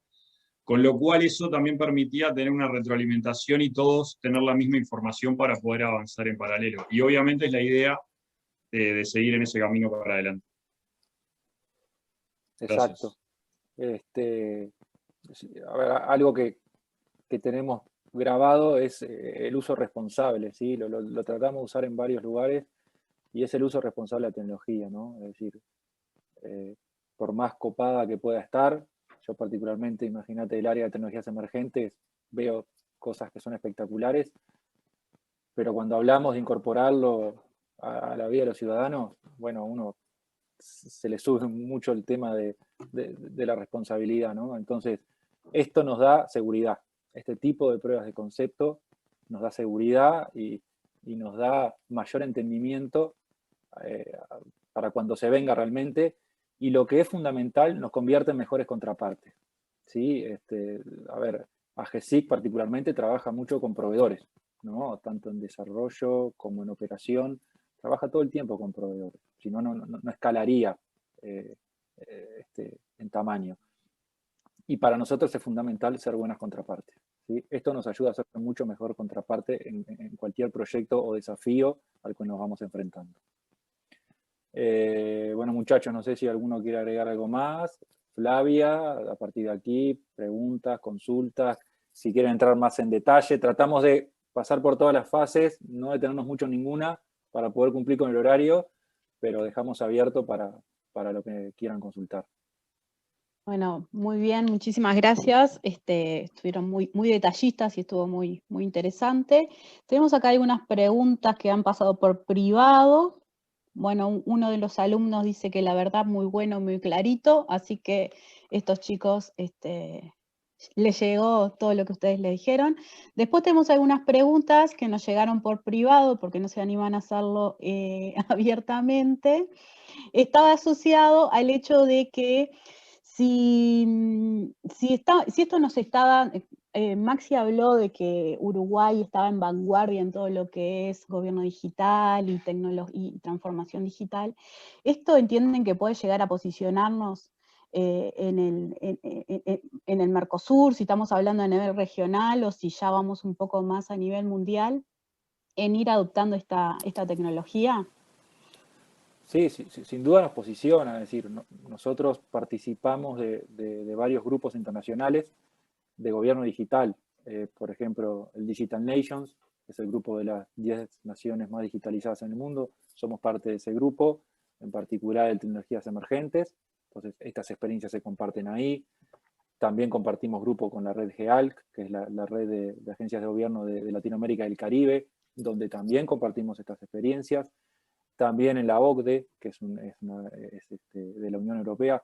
con lo cual eso también permitía tener una retroalimentación y todos tener la misma información para poder avanzar en paralelo. Y obviamente es la idea de seguir en ese camino para adelante. Exacto. A ver, algo que tenemos grabado es el uso responsable, ¿sí? Lo tratamos de usar en varios lugares, y es el uso responsable de la tecnología, ¿no? Es decir, por más copada que pueda estar, yo particularmente, imagínate, el área de tecnologías emergentes, veo cosas que son espectaculares, pero cuando hablamos de incorporarlo a la vida de los ciudadanos, bueno, uno se le sube mucho el tema de la responsabilidad, ¿no? Entonces, esto nos da seguridad. Este tipo de pruebas de concepto nos da seguridad y nos da mayor entendimiento para cuando se venga realmente, y lo que es fundamental, nos convierte en mejores contrapartes, ¿sí? A ver, AGESIC particularmente trabaja mucho con proveedores, ¿no? Tanto en desarrollo como en operación, trabaja todo el tiempo con proveedores, si no, no escalaría en tamaño. Y para nosotros es fundamental ser buenas contrapartes, ¿sí? Esto nos ayuda a ser mucho mejor contraparte en cualquier proyecto o desafío al que nos vamos enfrentando. Bueno, muchachos, no sé si alguno quiere agregar algo más. Flavia, a partir de aquí, preguntas, consultas, si quieren entrar más en detalle. Tratamos de pasar por todas las fases, no detenernos mucho en ninguna para poder cumplir con el horario, pero dejamos abierto para lo que quieran consultar. Bueno, muy bien, muchísimas gracias. Estuvieron muy detallistas y estuvo muy interesante. Tenemos acá algunas preguntas que han pasado por privado. Bueno, uno de los alumnos dice que la verdad muy bueno, muy clarito, así que estos chicos les llegó todo lo que ustedes le dijeron. Después tenemos algunas preguntas que nos llegaron por privado porque no se animan a hacerlo abiertamente. Estaba asociado al hecho de que si esto nos está, Maxi habló de que Uruguay estaba en vanguardia en todo lo que es gobierno digital y transformación digital. ¿Esto entienden que puede llegar a posicionarnos en el Mercosur, si estamos hablando a nivel regional o si ya vamos un poco más a nivel mundial, en ir adoptando esta tecnología? Sí, sin duda nos posiciona, es decir, nosotros participamos de varios grupos internacionales de gobierno digital, por ejemplo, el Digital Nations, que es el grupo de las 10 naciones más digitalizadas en el mundo, somos parte de ese grupo, en particular de tecnologías emergentes, entonces estas experiencias se comparten ahí. También compartimos grupo con la red GEALC, que es la red de agencias de gobierno de Latinoamérica y el Caribe, donde también compartimos estas experiencias. También en la OCDE, que es de la Unión Europea.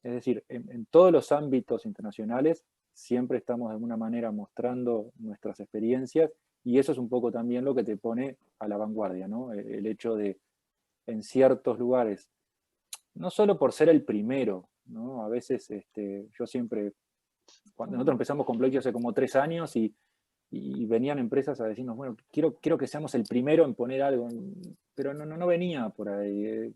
Es decir, en todos los ámbitos internacionales siempre estamos de alguna manera mostrando nuestras experiencias, y eso es un poco también lo que te pone a la vanguardia, ¿no? El hecho de, en ciertos lugares, no solo por ser el primero, ¿no? A veces yo siempre, cuando nosotros empezamos con Blockchain hace como 3 años, y venían empresas a decirnos, bueno, quiero que seamos el primero en poner algo, pero no venía por ahí.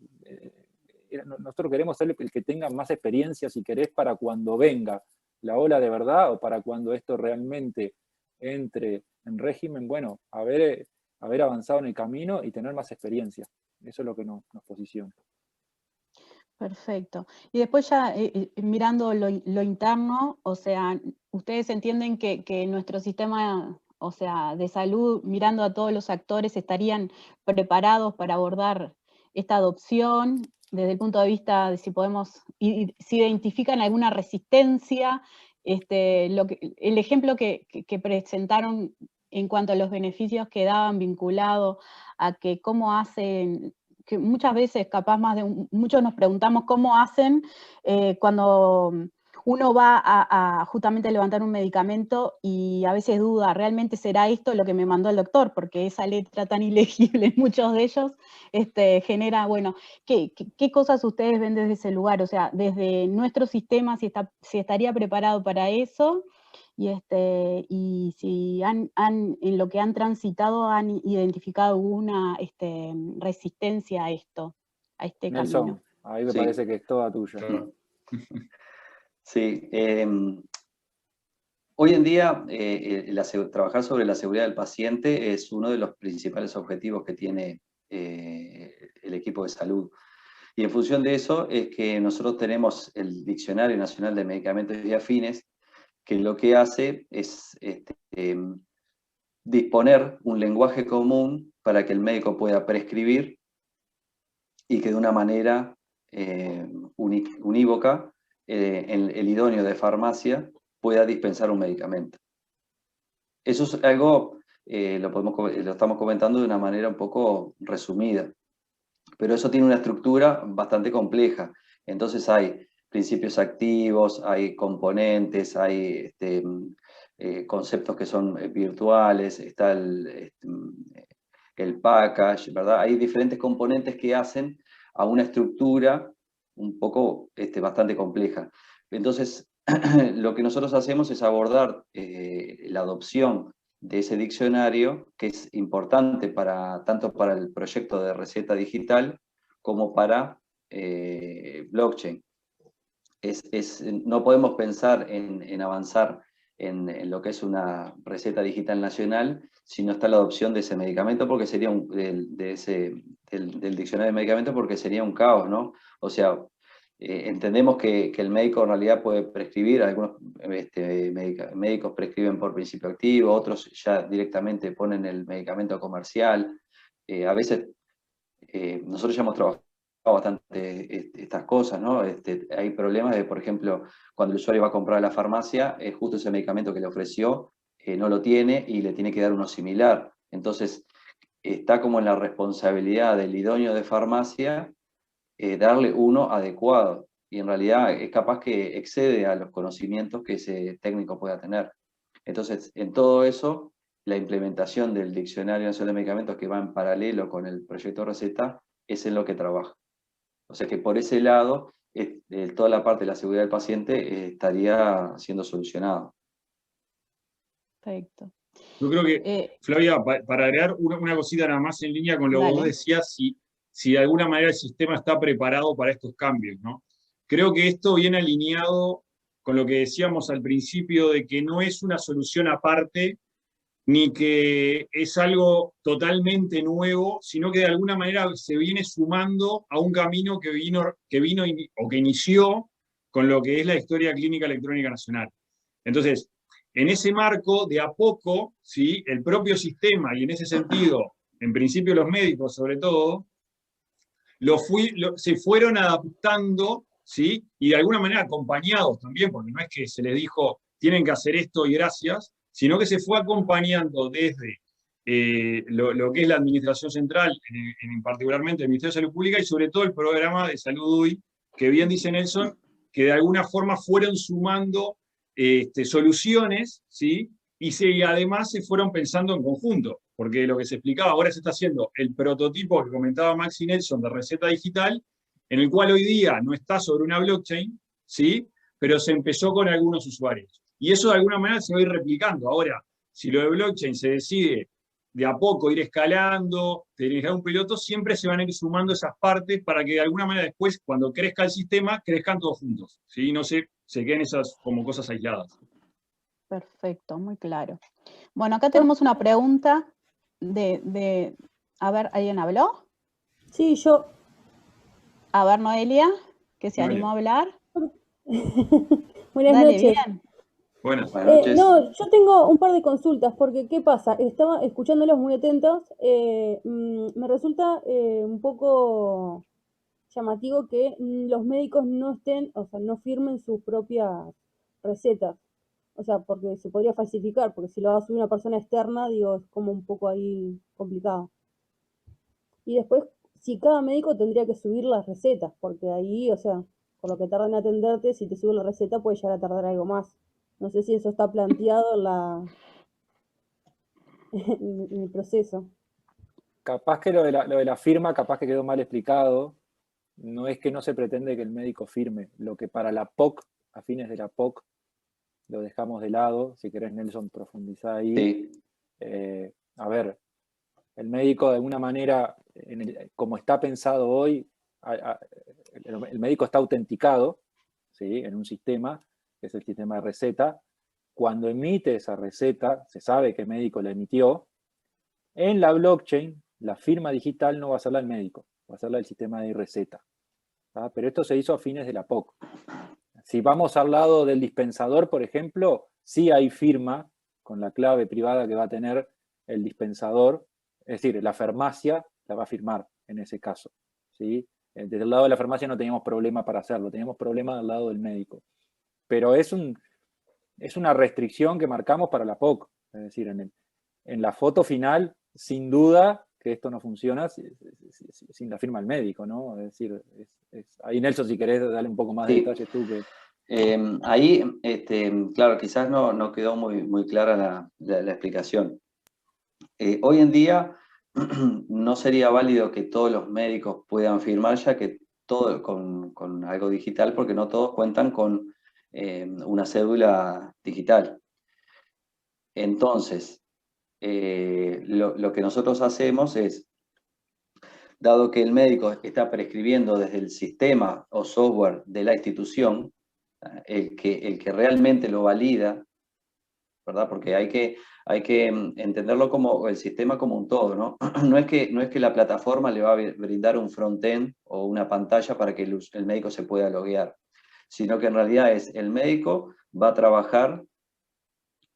Nosotros queremos ser el que tenga más experiencia, si querés, para cuando venga la ola de verdad o para cuando esto realmente entre en régimen, bueno, haber avanzado en el camino y tener más experiencia. Eso es lo que nos posiciona. Perfecto. Y después ya mirando lo interno, o sea, ustedes entienden que nuestro sistema, o sea, de salud, mirando a todos los actores, estarían preparados para abordar esta adopción desde el punto de vista de si podemos, si identifican alguna resistencia, el ejemplo que presentaron en cuanto a los beneficios que daban vinculado a que cómo hacen, que muchas veces, capaz más de muchos nos preguntamos cómo hacen cuando uno va a justamente levantar un medicamento y a veces duda, ¿realmente será esto lo que me mandó el doctor? Porque esa letra tan ilegible en muchos de ellos genera, bueno, ¿qué cosas ustedes ven desde ese lugar? O sea, desde nuestro sistema, si estaría preparado para eso, y si en lo que han transitado han identificado alguna resistencia a esto, a este Nelson, camino. ahí me Sí. parece que es toda tuya. Claro. Sí, hoy en día trabajar sobre la seguridad del paciente es uno de los principales objetivos que tiene el equipo de salud. Y en función de eso es que nosotros tenemos el Diccionario Nacional de Medicamentos y Afines, que lo que hace es disponer un lenguaje común para que el médico pueda prescribir y que de una manera unívoca el idóneo de farmacia pueda dispensar un medicamento. Eso es algo, lo estamos comentando de una manera un poco resumida, pero eso tiene una estructura bastante compleja. Entonces hay principios activos, hay componentes, hay conceptos que son virtuales, está el package, ¿verdad? Hay diferentes componentes que hacen a una estructura un poco bastante compleja. Entonces, lo que nosotros hacemos es abordar la adopción de ese diccionario, que es importante tanto para el proyecto de receta digital como para blockchain. No podemos pensar en avanzar en lo que es una receta digital nacional si no está la adopción de ese medicamento, porque sería del diccionario de medicamentos, porque sería un caos, ¿no? O sea, entendemos que el médico en realidad puede prescribir, algunos médicos prescriben por principio activo, otros ya directamente ponen el medicamento comercial. A veces nosotros ya hemos trabajado bastante estas cosas, ¿no? Hay problemas de, por ejemplo, cuando el usuario va a comprar a la farmacia, justo ese medicamento que le ofreció no lo tiene y le tiene que dar uno similar. Entonces, está como en la responsabilidad del idóneo de farmacia darle uno adecuado. Y en realidad es capaz que excede a los conocimientos que ese técnico pueda tener. Entonces, en todo eso, la implementación del Diccionario Nacional de Medicamentos, que va en paralelo con el proyecto Receta, es en lo que trabaja. O sea que por ese lado, toda la parte de la seguridad del paciente estaría siendo solucionada. Perfecto. Yo creo que, Flavia, para agregar una cosita nada más en línea con lo que vos decías, si de alguna manera el sistema está preparado para estos cambios, ¿no? Creo que esto viene alineado con lo que decíamos al principio de que no es una solución aparte, ni que es algo totalmente nuevo, sino que de alguna manera se viene sumando a un camino que vino o que inició con lo que es la historia clínica electrónica nacional. Entonces, en ese marco, de a poco, ¿sí?, el propio sistema, y en ese sentido, en principio los médicos sobre todo, se fueron adaptando, ¿sí?, y de alguna manera acompañados también, porque no es que se les dijo, tienen que hacer esto y gracias, sino que se fue acompañando desde lo que es la administración central, particularmente el Ministerio de Salud Pública, y sobre todo el programa de Salud UI, que bien dice Nelson, que de alguna forma fueron sumando soluciones, ¿sí?, y además se fueron pensando en conjunto, porque lo que se explicaba, ahora se está haciendo el prototipo que comentaba Maxi Nelson de receta digital, en el cual hoy día no está sobre una blockchain, ¿sí?, pero se empezó con algunos usuarios. Y eso de alguna manera se va a ir replicando. Ahora, si lo de blockchain se decide de a poco ir escalando, tener un piloto, siempre se van a ir sumando esas partes para que de alguna manera después, cuando crezca el sistema, crezcan todos juntos. ¿Sí? No sé se queden esas como cosas aisladas. Perfecto, muy claro. Bueno, acá tenemos una pregunta a ver, ¿alguien habló? Sí, yo. A ver, Noelia, que se Noelia. animó a hablar. Buenas Dale, noches. bien. Buenas. Buenas noches. No, yo tengo un par de consultas, porque ¿qué pasa? Estaba escuchándolos muy atentos. Me resulta un poco llamativo que los médicos no estén, o sea, no firmen sus propias recetas. O sea, porque se podría falsificar, porque si lo va a subir una persona externa, digo, es como un poco ahí complicado. Y después, si cada médico tendría que subir las recetas, porque ahí, o sea, por lo que tarda en atenderte, si te suben la receta puede llegar a tardar algo más. No sé si eso está planteado en el proceso. Capaz que lo de la firma, capaz que quedó mal explicado. No es que no se pretende que el médico firme. Lo que para la POC, a fines de la POC, lo dejamos de lado. Si querés, Nelson, profundizá ahí. Sí. A ver, el médico de alguna manera, como está pensado hoy, el médico está autenticado, ¿sí?, en un sistema, que es el sistema de receta. Cuando emite esa receta, se sabe que el médico la emitió. En la blockchain, la firma digital no va a ser la del médico, va a ser la del sistema de receta. ¿Tá? Pero esto se hizo a fines de la POC. Si vamos al lado del dispensador, por ejemplo, sí hay firma con la clave privada que va a tener el dispensador, es decir, la farmacia la va a firmar en ese caso, ¿sí? Desde el lado de la farmacia no teníamos problema para hacerlo, teníamos problema del lado del médico. Pero es una restricción que marcamos para la POC, es decir, en la foto final, sin duda que esto no funciona sin la firma del médico, ¿no? Es decir, ahí, Nelson, si querés darle un poco más de detalles tú. Ahí, claro, quizás no quedó muy clara la explicación. Hoy en día no sería válido que todos los médicos puedan firmar, ya que todo con algo digital, porque no todos cuentan con una cédula digital. Entonces, lo que nosotros hacemos es, dado que el médico está prescribiendo desde el sistema o software de la institución, el que realmente lo valida, ¿verdad? Porque hay que entenderlo como el sistema como un todo, ¿no? No es que la plataforma le va a brindar un front-end o una pantalla para que el médico se pueda loguear, sino que en realidad es el médico va a trabajar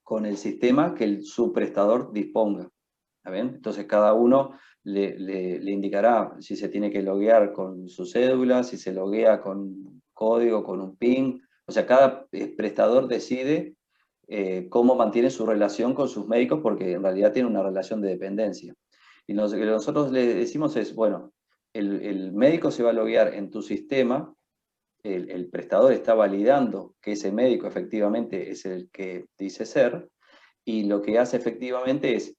con el sistema que su prestador disponga. ¿Está bien? Entonces cada uno le indicará si se tiene que loguear con su cédula, si se loguea con código, con un PIN. O sea, cada prestador decide cómo mantiene su relación con sus médicos, porque en realidad tiene una relación de dependencia. Y lo que nosotros le decimos es, bueno, el médico se va a loguear en tu sistema, el prestador está validando que ese médico efectivamente es el que dice ser, y lo que hace efectivamente es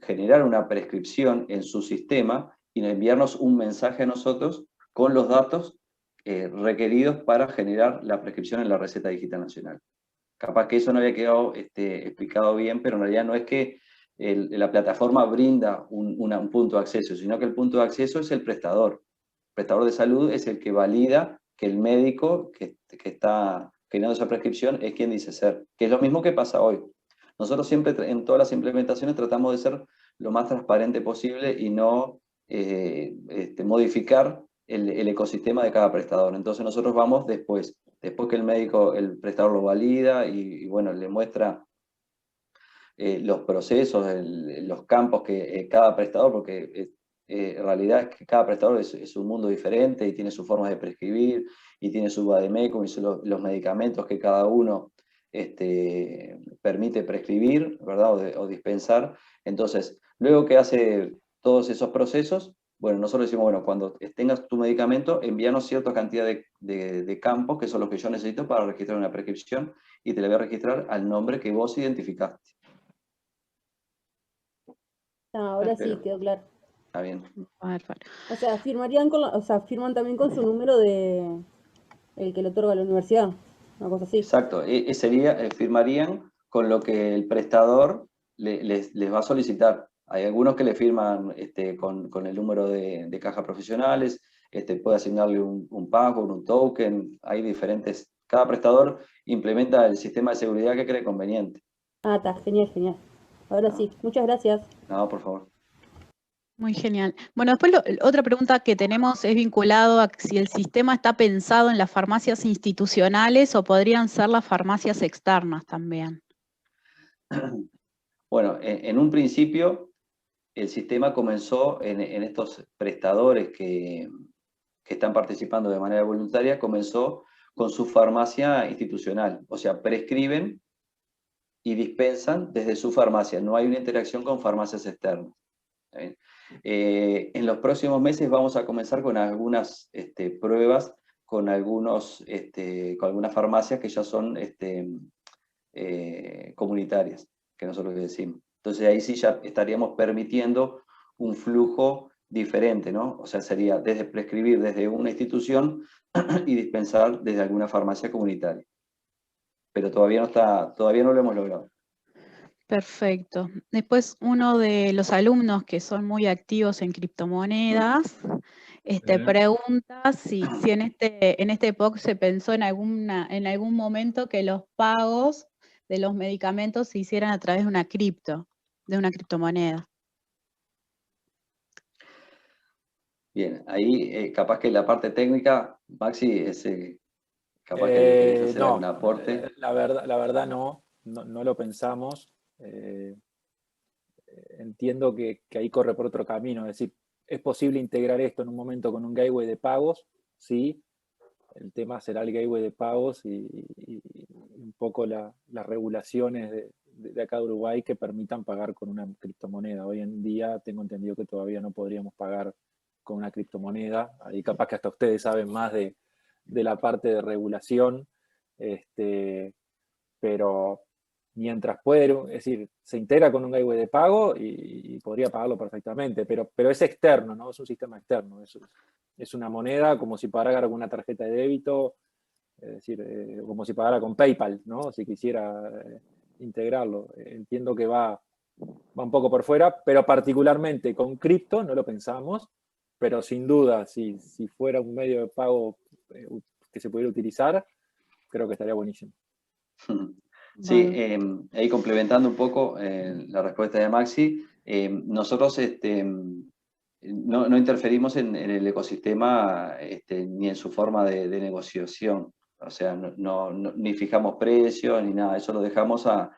generar una prescripción en su sistema y enviarnos un mensaje a nosotros con los datos requeridos para generar la prescripción en la receta digital nacional. Capaz que eso no había quedado explicado bien, pero en realidad no es que la plataforma brinda un punto de acceso, sino que el punto de acceso es el prestador. El prestador de salud es el que valida que el médico que está generando esa prescripción es quien dice ser, que es lo mismo que pasa hoy. Nosotros siempre en todas las implementaciones tratamos de ser lo más transparente posible y no modificar el ecosistema de cada prestador. Entonces nosotros vamos después que el prestador lo valida y bueno, le muestra los procesos, los campos que cada prestador, porque en realidad es que cada prestador es un mundo diferente y tiene sus formas de prescribir y tiene su vademecum y los medicamentos que cada uno permite prescribir, ¿verdad? O dispensar. Entonces, luego que hace todos esos procesos, bueno, nosotros decimos, bueno, cuando tengas tu medicamento, envíanos cierta cantidad de campos, que son los que yo necesito para registrar una prescripción, y te la voy a registrar al nombre que vos identificaste. Ahora sí, quedó claro. Está bien. O sea, firman también con su número de el que le otorga la universidad, una cosa así. Exacto, firmarían con lo que el prestador les va a solicitar. Hay algunos que le firman con el número de cajas profesionales, puede asignarle un password, un token, hay diferentes cada prestador implementa el sistema de seguridad que cree conveniente. Ah, está, genial, genial. Ahora sí, muchas gracias. No, por favor. Muy genial. Bueno, después otra pregunta que tenemos es vinculado a si el sistema está pensado en las farmacias institucionales o podrían ser las farmacias externas también. Bueno, en un principio el sistema comenzó en estos prestadores que están participando de manera voluntaria, comenzó con su farmacia institucional, o sea, prescriben y dispensan desde su farmacia, no hay una interacción con farmacias externas. En los próximos meses vamos a comenzar con algunas pruebas con algunas farmacias que ya son comunitarias, que nosotros decimos. Entonces ahí sí ya estaríamos permitiendo un flujo diferente, ¿no? O sea, sería desde prescribir desde una institución y dispensar desde alguna farmacia comunitaria. Pero todavía no lo hemos logrado. Perfecto. Después uno de los alumnos que son muy activos en criptomonedas pregunta si en este EPOC se pensó en algún momento que los pagos de los medicamentos se hicieran a través de una criptomoneda. Bien, ahí capaz que la parte técnica, Maxi, capaz que le querés hacer algún aporte. La verdad no lo pensamos. Entiendo que ahí corre por otro camino, es decir, ¿es posible integrar esto en un momento con un gateway de pagos? Sí, el tema será el gateway de pagos y un poco las regulaciones de acá de Uruguay que permitan pagar con una criptomoneda. Hoy en día tengo entendido que todavía no podríamos pagar con una criptomoneda, ahí capaz que hasta ustedes saben más de la parte de regulación, pero mientras puede, es decir, se integra con un gateway de pago y podría pagarlo perfectamente, pero es externo, ¿no? Es un sistema externo, es una moneda como si pagara con una tarjeta de débito, es decir, como si pagara con PayPal, ¿no? Si quisiera integrarlo. Entiendo que va un poco por fuera, pero particularmente con cripto no lo pensamos, pero sin duda, si fuera un medio de pago que se pudiera utilizar, creo que estaría buenísimo. Sí, ahí complementando un poco la respuesta de Maxi, nosotros no interferimos en el ecosistema ni en su forma de negociación, o sea, ni fijamos precios ni nada, eso lo dejamos a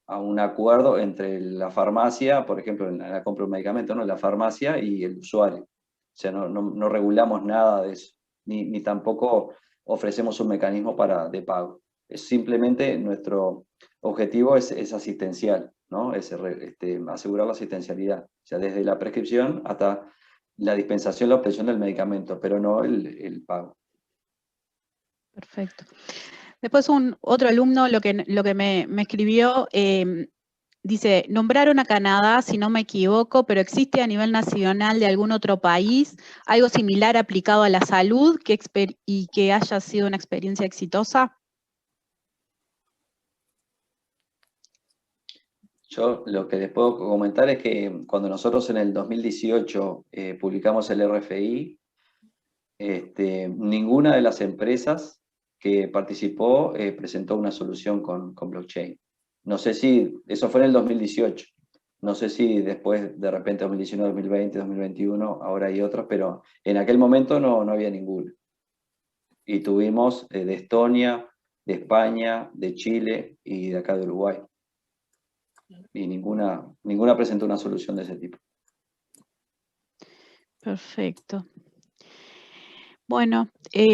un acuerdo entre la farmacia, por ejemplo, en la compra de un medicamento, ¿no? La farmacia y el usuario, o sea, no regulamos nada de eso, ni tampoco ofrecemos un mecanismo de pago. Es simplemente nuestro objetivo es asistencial, ¿no? Es asegurar la asistencialidad, o sea, desde la prescripción hasta la dispensación, la obtención del medicamento, pero no el pago. Perfecto. Después otro alumno lo que me escribió, dice, nombraron a Canadá, si no me equivoco, pero ¿existe a nivel nacional de algún otro país algo similar aplicado a la salud y que haya sido una experiencia exitosa? Yo lo que les puedo comentar es que cuando nosotros en el 2018 publicamos el RFI, ninguna de las empresas que participó presentó una solución con blockchain. No sé si, eso fue en el 2018, no sé si después de repente 2019, 2020, 2021, ahora hay otras, pero en aquel momento no había ninguna. Y tuvimos de Estonia, de España, de Chile y de acá de Uruguay. Y ninguna presentó una solución de ese tipo. Perfecto. Bueno,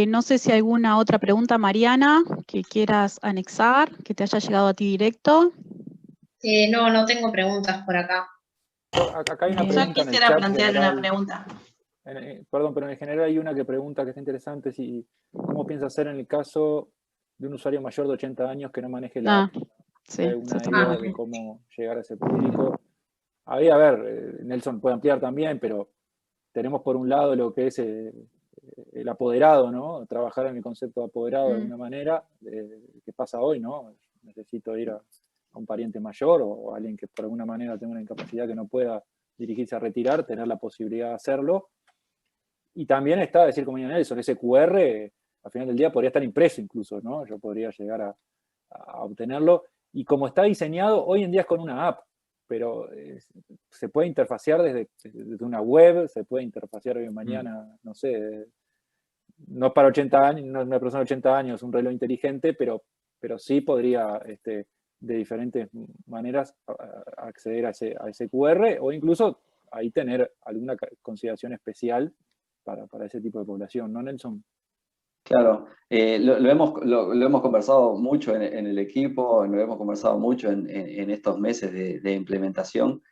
no sé si hay alguna otra pregunta, Mariana, que quieras anexar, que te haya llegado a ti directo. No tengo preguntas por acá. Acá hay una pregunta. Yo quisiera plantear una pregunta. Perdón, pero en general hay una que pregunta que está interesante, ¿cómo piensa hacer en el caso de un usuario mayor de 80 años que no maneje la app? Sí, ¿Hay alguna idea de cómo llegar a ese público? Ahí, a ver, Nelson puede ampliar también, pero tenemos por un lado lo que es el apoderado, ¿no? Trabajar en el concepto de apoderado de alguna manera, que pasa hoy, ¿no? Necesito ir a un pariente mayor o alguien que por alguna manera tenga una incapacidad que no pueda dirigirse a retirar, tener la posibilidad de hacerlo. Y también está, decir como Nelson, ese QR al final del día podría estar impreso incluso, ¿no? Yo podría llegar a obtenerlo. Y como está diseñado, hoy en día es con una app, pero se puede interfacear desde una web, se puede interfacear hoy en mañana, no sé, no para 80 años, no una persona de 80 años, un reloj inteligente, pero sí podría de diferentes maneras acceder a ese QR, o incluso ahí tener alguna consideración especial para ese tipo de población, ¿no, Nelson? Claro, lo hemos conversado mucho en el equipo, lo hemos conversado mucho en estos meses de implementación.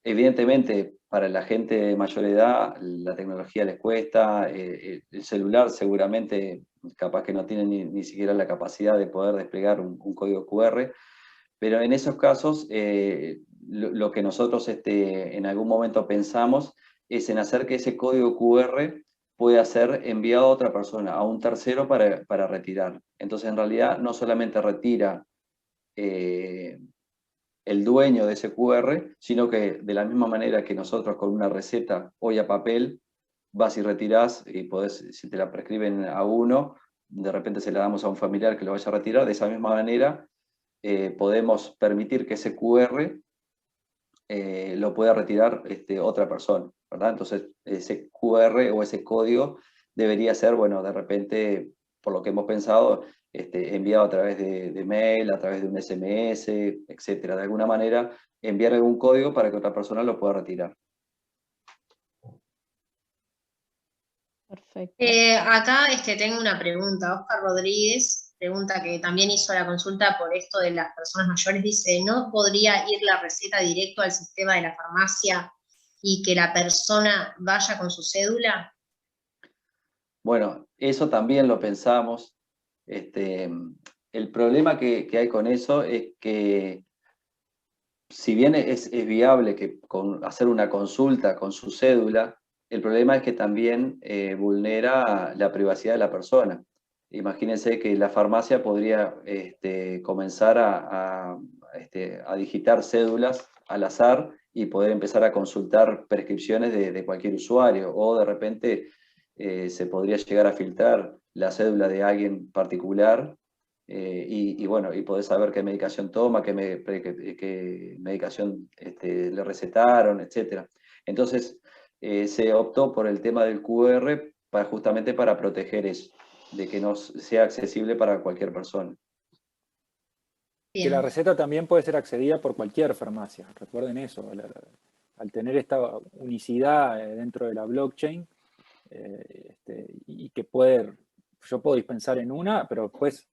Evidentemente, para la gente de mayor edad, la tecnología les cuesta, el celular seguramente, capaz que no tiene ni siquiera la capacidad de poder desplegar un código QR, pero en esos casos, lo que nosotros en algún momento pensamos es en hacer que ese código QR pueda ser enviado a otra persona, a un tercero para retirar. Entonces, en realidad, no solamente retira el dueño de ese QR, sino que de la misma manera que nosotros con una receta hoy a papel, vas y retirás y podés, si te la prescriben a uno, de repente se la damos a un familiar que lo vaya a retirar, de esa misma manera podemos permitir que ese QR lo pueda retirar otra persona, ¿verdad? Entonces, ese QR o ese código debería ser, bueno, de repente, por lo que hemos pensado, enviado a través de mail, a través de un SMS, etcétera. De alguna manera, enviar algún código para que otra persona lo pueda retirar. Perfecto. Acá tengo una pregunta. Oscar Rodríguez pregunta, que también hizo la consulta por esto de las personas mayores, dice, ¿no podría ir la receta directo al sistema de la farmacia y que la persona vaya con su cédula? Bueno, eso también lo pensamos. El problema que hay con eso es que, si bien es viable que hacer una consulta con su cédula, el problema es que también vulnera la privacidad de la persona. Imagínense que la farmacia podría comenzar a digitar cédulas al azar y poder empezar a consultar prescripciones de cualquier usuario, o de repente se podría llegar a filtrar la cédula de alguien particular y bueno, y poder saber qué medicación toma, qué medicación le recetaron, etc. Entonces, se optó por el tema del QR justamente para proteger eso, de que no sea accesible para cualquier persona. Que la receta también puede ser accedida por cualquier farmacia, recuerden eso, al tener esta unicidad dentro de la blockchain, y que yo puedo dispensar en una, pero después,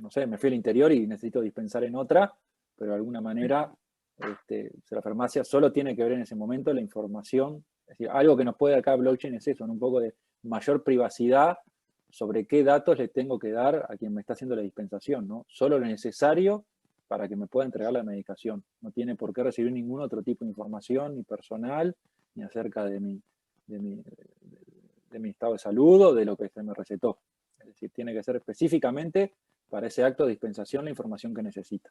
no sé, me fui al interior y necesito dispensar en otra, pero de alguna manera la farmacia solo tiene que ver en ese momento la información. Es decir, algo que nos puede acá blockchain es eso, un poco de mayor privacidad sobre qué datos le tengo que dar a quien me está haciendo la dispensación, ¿no? Solo lo necesario para que me pueda entregar la medicación. No tiene por qué recibir ningún otro tipo de información, ni personal, ni acerca de mi estado de salud o de lo que se me recetó. Es decir, tiene que ser específicamente para ese acto de dispensación la información que necesita.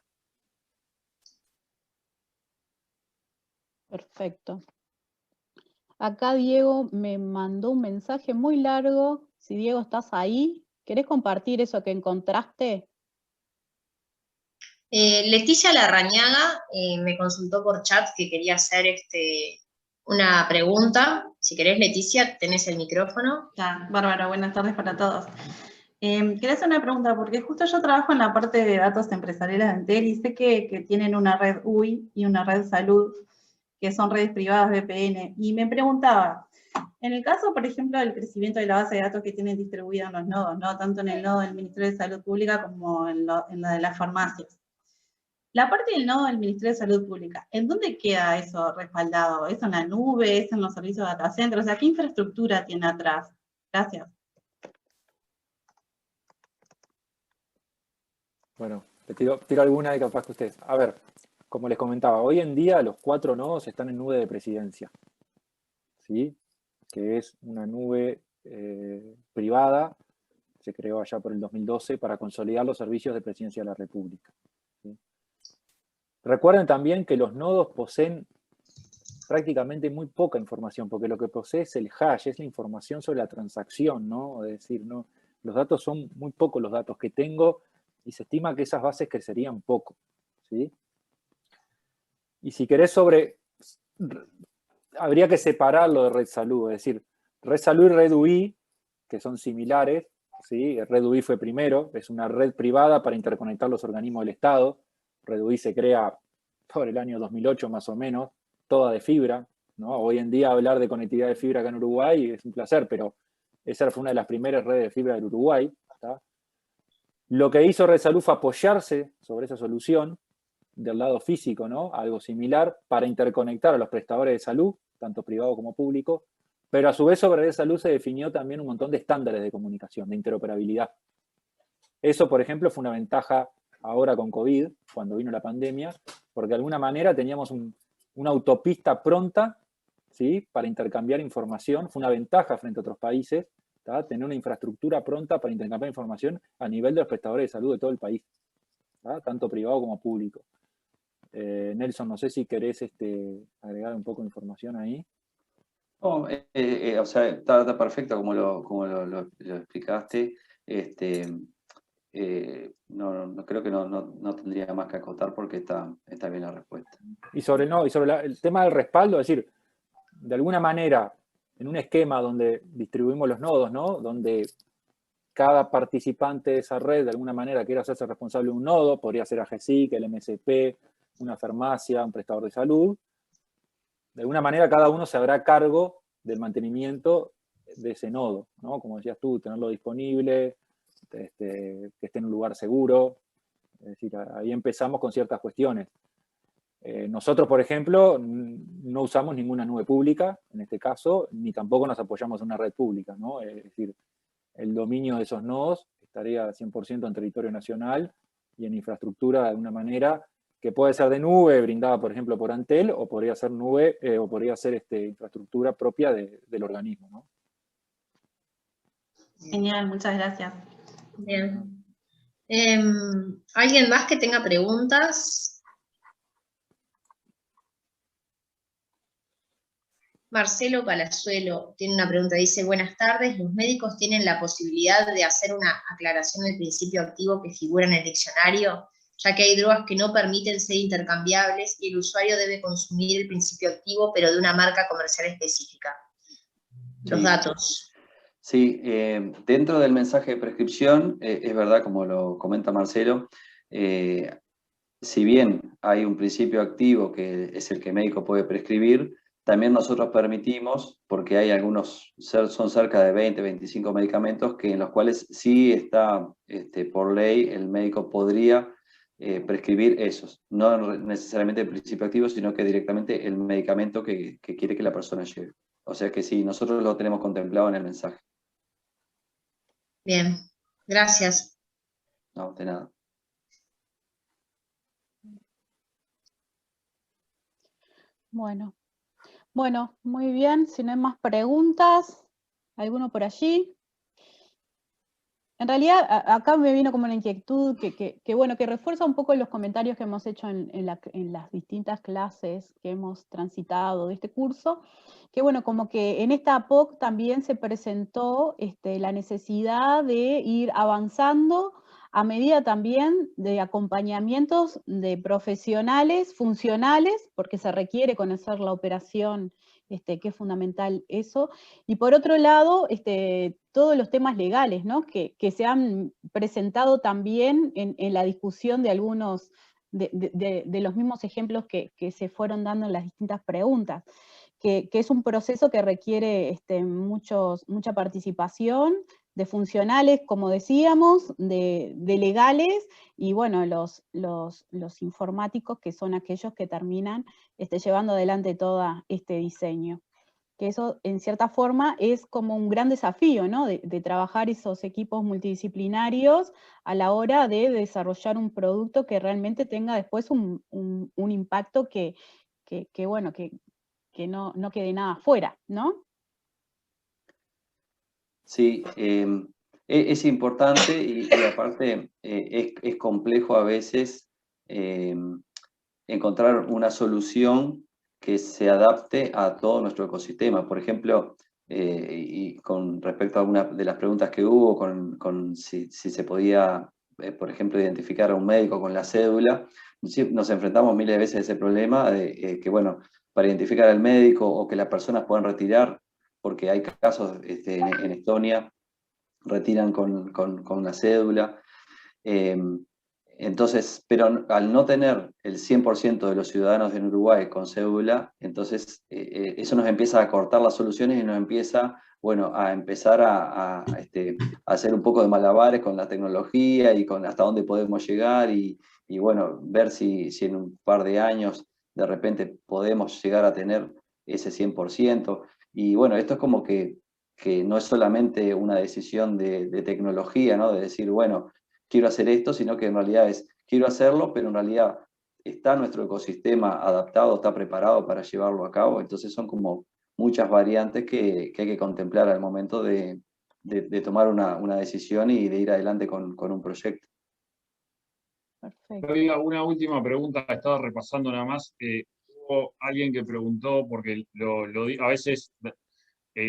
Perfecto. Acá Diego me mandó un mensaje muy largo. Si Diego estás ahí, ¿querés compartir eso que encontraste? Leticia Larrañaga me consultó por chat que quería hacer una pregunta. Si querés, Leticia, tenés el micrófono. Bárbara, buenas tardes para todos. Quería hacer una pregunta, porque justo yo trabajo en la parte de datos empresariales de Entel y sé que tienen una red UI y una red salud, que son redes privadas VPN, y me preguntaba, en el caso, por ejemplo, del crecimiento de la base de datos que tienen distribuida en los nodos, ¿no? Tanto en el nodo del Ministerio de Salud Pública como en la de las farmacias. La parte del nodo del Ministerio de Salud Pública, ¿en dónde queda eso respaldado? ¿Es en la nube? ¿Es en los servicios de data center? O sea, ¿qué infraestructura tiene atrás? Gracias. Bueno, te tiro alguna de capaz que ustedes. A ver, como les comentaba, hoy en día los 4 nodos están en nube de presidencia, ¿sí? Que es una nube privada, se creó allá por el 2012 para consolidar los servicios de presidencia de la República, ¿sí? Recuerden también que los nodos poseen prácticamente muy poca información, porque lo que posee es el hash, es la información sobre la transacción, ¿no? Es decir, ¿no? Los datos son muy pocos los datos que tengo y se estima que esas bases crecerían poco, ¿sí? Y si querés habría que separarlo de Red Salud, es decir, Red Salud y Red UI, que son similares, ¿sí? Red UI fue primero, es una red privada para interconectar los organismos del Estado. Red UI se crea por el año 2008 más o menos, toda de fibra, ¿no? Hoy en día hablar de conectividad de fibra acá en Uruguay es un placer, pero esa fue una de las primeras redes de fibra del Uruguay, ¿tá? Lo que hizo Red Salud fue apoyarse sobre esa solución del lado físico, ¿no? Algo similar para interconectar a los prestadores de salud, tanto privado como público, pero a su vez sobre Red Salud se definió también un montón de estándares de comunicación, de interoperabilidad. Eso, por ejemplo, fue una ventaja ahora con COVID, cuando vino la pandemia, porque de alguna manera teníamos una autopista pronta, ¿sí? Para intercambiar información. Fue una ventaja frente a otros países, ¿tá? Tener una infraestructura pronta para intercambiar información a nivel de los prestadores de salud de todo el país, ¿tá? Tanto privado como público. Nelson, no sé si querés agregar un poco de información ahí. No, o sea, está perfecto como lo explicaste. No creo que no tendría más que acotar porque está bien la respuesta. Y sobre el tema del respaldo, es decir, de alguna manera, en un esquema donde distribuimos los nodos, ¿no? Donde cada participante de esa red de alguna manera quiera hacerse responsable de un nodo, podría ser AGESIC, el MSP, una farmacia, un prestador de salud. De alguna manera cada uno se hará cargo del mantenimiento de ese nodo, ¿no? Como decías tú, tenerlo disponible, que esté en un lugar seguro. Es decir, ahí empezamos con ciertas cuestiones. Nosotros, por ejemplo, no usamos ninguna nube pública, en este caso, ni tampoco nos apoyamos en una red pública, ¿no? Es decir, el dominio de esos nodos estaría 100% en territorio nacional y en infraestructura de alguna manera que puede ser de nube, brindada, por ejemplo, por Antel, o podría ser nube, o podría ser infraestructura propia del organismo, ¿no? Genial, muchas gracias. Bien. ¿Alguien más que tenga preguntas? Marcelo Palazuelo tiene una pregunta, dice: buenas tardes, ¿los médicos tienen la posibilidad de hacer una aclaración del principio activo que figura en el diccionario, ya que hay drogas que no permiten ser intercambiables y el usuario debe consumir el principio activo, pero de una marca comercial específica? Los datos. Sí, dentro del mensaje de prescripción, es verdad, como lo comenta Marcelo, si bien hay un principio activo que es el que el médico puede prescribir, también nosotros permitimos, porque hay algunos, son cerca de 20, 25 medicamentos en los cuales sí está, por ley, el médico podría prescribir esos. No necesariamente el principio activo, sino que directamente el medicamento que quiere que la persona lleve. O sea que sí, nosotros lo tenemos contemplado en el mensaje. Bien, gracias. No, de nada. Bueno, muy bien. Si no hay más preguntas, ¿alguno por allí? En realidad, acá me vino como una inquietud que refuerza un poco los comentarios que hemos hecho en las distintas clases que hemos transitado de este curso, que bueno, como que en esta POC también se presentó la necesidad de ir avanzando a medida también de acompañamientos de profesionales funcionales, porque se requiere conocer la operación, que es fundamental eso, y por otro lado, todos los temas legales, ¿no? que se han presentado también en la discusión de algunos, de los mismos ejemplos que se fueron dando en las distintas preguntas, que es un proceso que requiere mucha participación de funcionales, como decíamos, de legales, y bueno, los informáticos, que son aquellos que terminan llevando adelante todo este diseño. Que eso, en cierta forma, es como un gran desafío, ¿no? De trabajar esos equipos multidisciplinarios a la hora de desarrollar un producto que realmente tenga después un impacto que no quede nada fuera, ¿no? Sí, es importante y aparte es complejo a veces encontrar una solución que se adapte a todo nuestro ecosistema. Por ejemplo, y con respecto a algunas de las preguntas que hubo, con si se podía, por ejemplo, identificar a un médico con la cédula, nos enfrentamos miles de veces a ese problema de que, bueno, para identificar al médico o que las personas puedan retirar, porque hay casos en Estonia, retiran con la cédula. Entonces, pero al no tener el 100% de los ciudadanos en Uruguay con cédula, entonces eso nos empieza a cortar las soluciones y nos empieza, bueno, a empezar a hacer un poco de malabares con la tecnología y con hasta dónde podemos llegar y bueno, ver si en un par de años de repente podemos llegar a tener ese 100%. Y bueno, esto es como que no es solamente una decisión de tecnología, ¿no? De decir, bueno, quiero hacer esto, sino que en realidad es, quiero hacerlo, pero en realidad está nuestro ecosistema adaptado, está preparado para llevarlo a cabo. Entonces son como muchas variantes que hay que contemplar al momento de tomar una decisión y de ir adelante con un proyecto. Perfecto. Había una última pregunta, estaba repasando nada más. Hubo alguien que preguntó, porque a veces,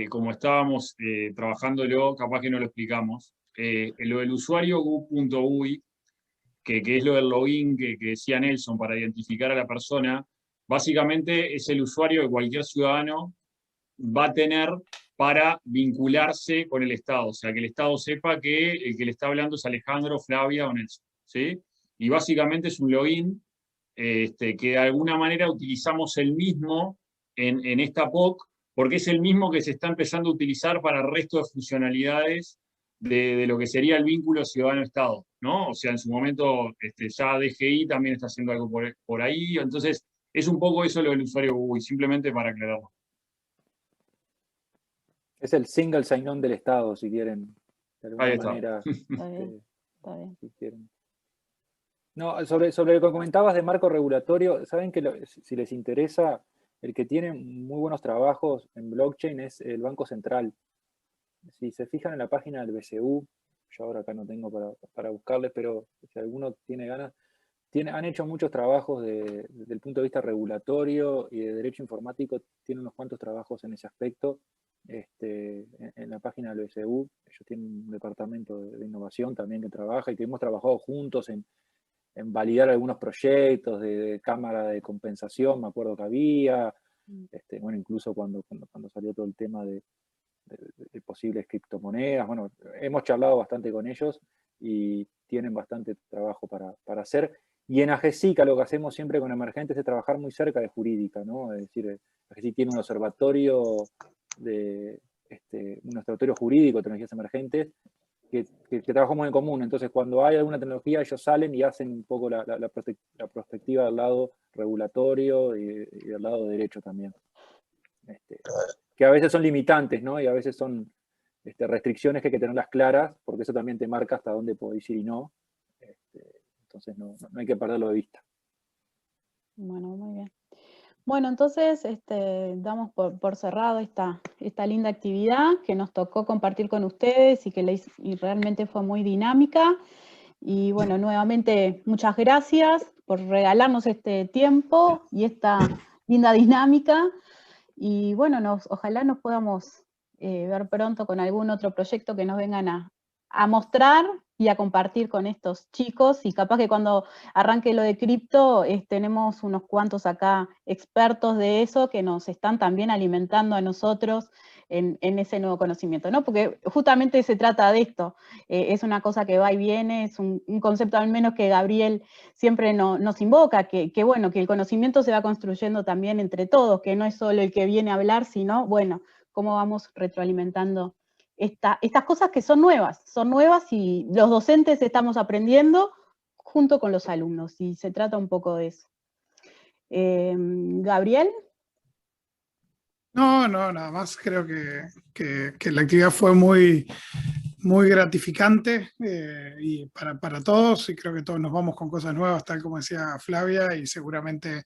como estábamos trabajándolo, capaz que no lo explicamos. Lo del usuario gu.ui, que es lo del login que decía Nelson para identificar a la persona, básicamente es el usuario que cualquier ciudadano va a tener para vincularse con el Estado. O sea, que el Estado sepa que el que le está hablando es Alejandro, Flavia o Nelson, ¿sí? Y básicamente es un login que de alguna manera utilizamos el mismo en esta POC, porque es el mismo que se está empezando a utilizar para el resto de funcionalidades de lo que sería el vínculo ciudadano-Estado, ¿no? O sea, en su momento ya DGI también está haciendo algo por ahí, entonces es un poco eso lo del usuario Google, simplemente para aclararlo. Es el single sign-on del Estado, si quieren, de alguna Ahí está. manera. Está bien, está bien. Si quieren. No, sobre lo que comentabas de marco regulatorio, saben que si les interesa, el que tiene muy buenos trabajos en blockchain es el Banco Central. Si se fijan en la página del BCU, yo ahora acá no tengo para buscarles, pero si alguno tiene ganas, han hecho muchos trabajos desde el punto de vista regulatorio y de derecho informático, tiene unos cuantos trabajos en ese aspecto. En la página del BCU, ellos tienen un departamento de innovación también que trabaja y que hemos trabajado juntos en validar algunos proyectos de cámara de compensación, me acuerdo que había, bueno, incluso cuando salió todo el tema de posibles criptomonedas, bueno, hemos charlado bastante con ellos y tienen bastante trabajo para hacer. Y en AGESIC, lo que hacemos siempre con emergentes es trabajar muy cerca de jurídica, ¿no? Es decir, AGESIC tiene un observatorio jurídico de tecnologías emergentes que trabajamos en común. Entonces, cuando hay alguna tecnología, ellos salen y hacen un poco la perspectiva del lado regulatorio y del lado de derecho también. Que a veces son limitantes, ¿no? Y a veces son restricciones que hay que tenerlas claras, porque eso también te marca hasta dónde podés ir y no. Entonces no hay que perderlo de vista. Bueno, muy bien. Bueno, entonces damos por cerrado esta linda actividad que nos tocó compartir con ustedes y realmente fue muy dinámica. Y bueno, nuevamente muchas gracias por regalarnos este tiempo y esta linda dinámica. Y bueno, ojalá nos podamos ver pronto con algún otro proyecto que nos vengan a mostrar y a compartir con estos chicos, y capaz que cuando arranque lo de cripto, tenemos unos cuantos acá expertos de eso que nos están también alimentando a nosotros en ese nuevo conocimiento, ¿no? Porque justamente se trata de esto, es una cosa que va y viene, es un concepto al menos que Gabriel siempre nos invoca, que bueno, que el conocimiento se va construyendo también entre todos, que no es solo el que viene a hablar, sino, bueno, cómo vamos retroalimentando estas cosas que son nuevas y los docentes estamos aprendiendo junto con los alumnos, y se trata un poco de eso. ¿Gabriel? No, nada más. Creo que la actividad fue muy, muy gratificante y para todos, y creo que todos nos vamos con cosas nuevas, tal como decía Flavia, y seguramente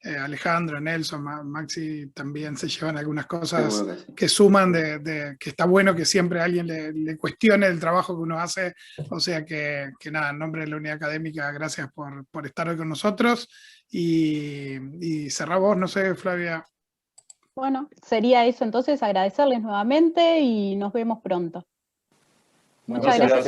Alejandro, Nelson, Maxi también se llevan algunas cosas que suman que está bueno que siempre alguien le cuestione el trabajo que uno hace. O sea que nada, en nombre de la unidad académica, gracias por estar hoy con nosotros, Y cerrá vos, no sé, Flavia. Bueno, sería eso entonces, agradecerles nuevamente y nos vemos pronto. Muchas gracias a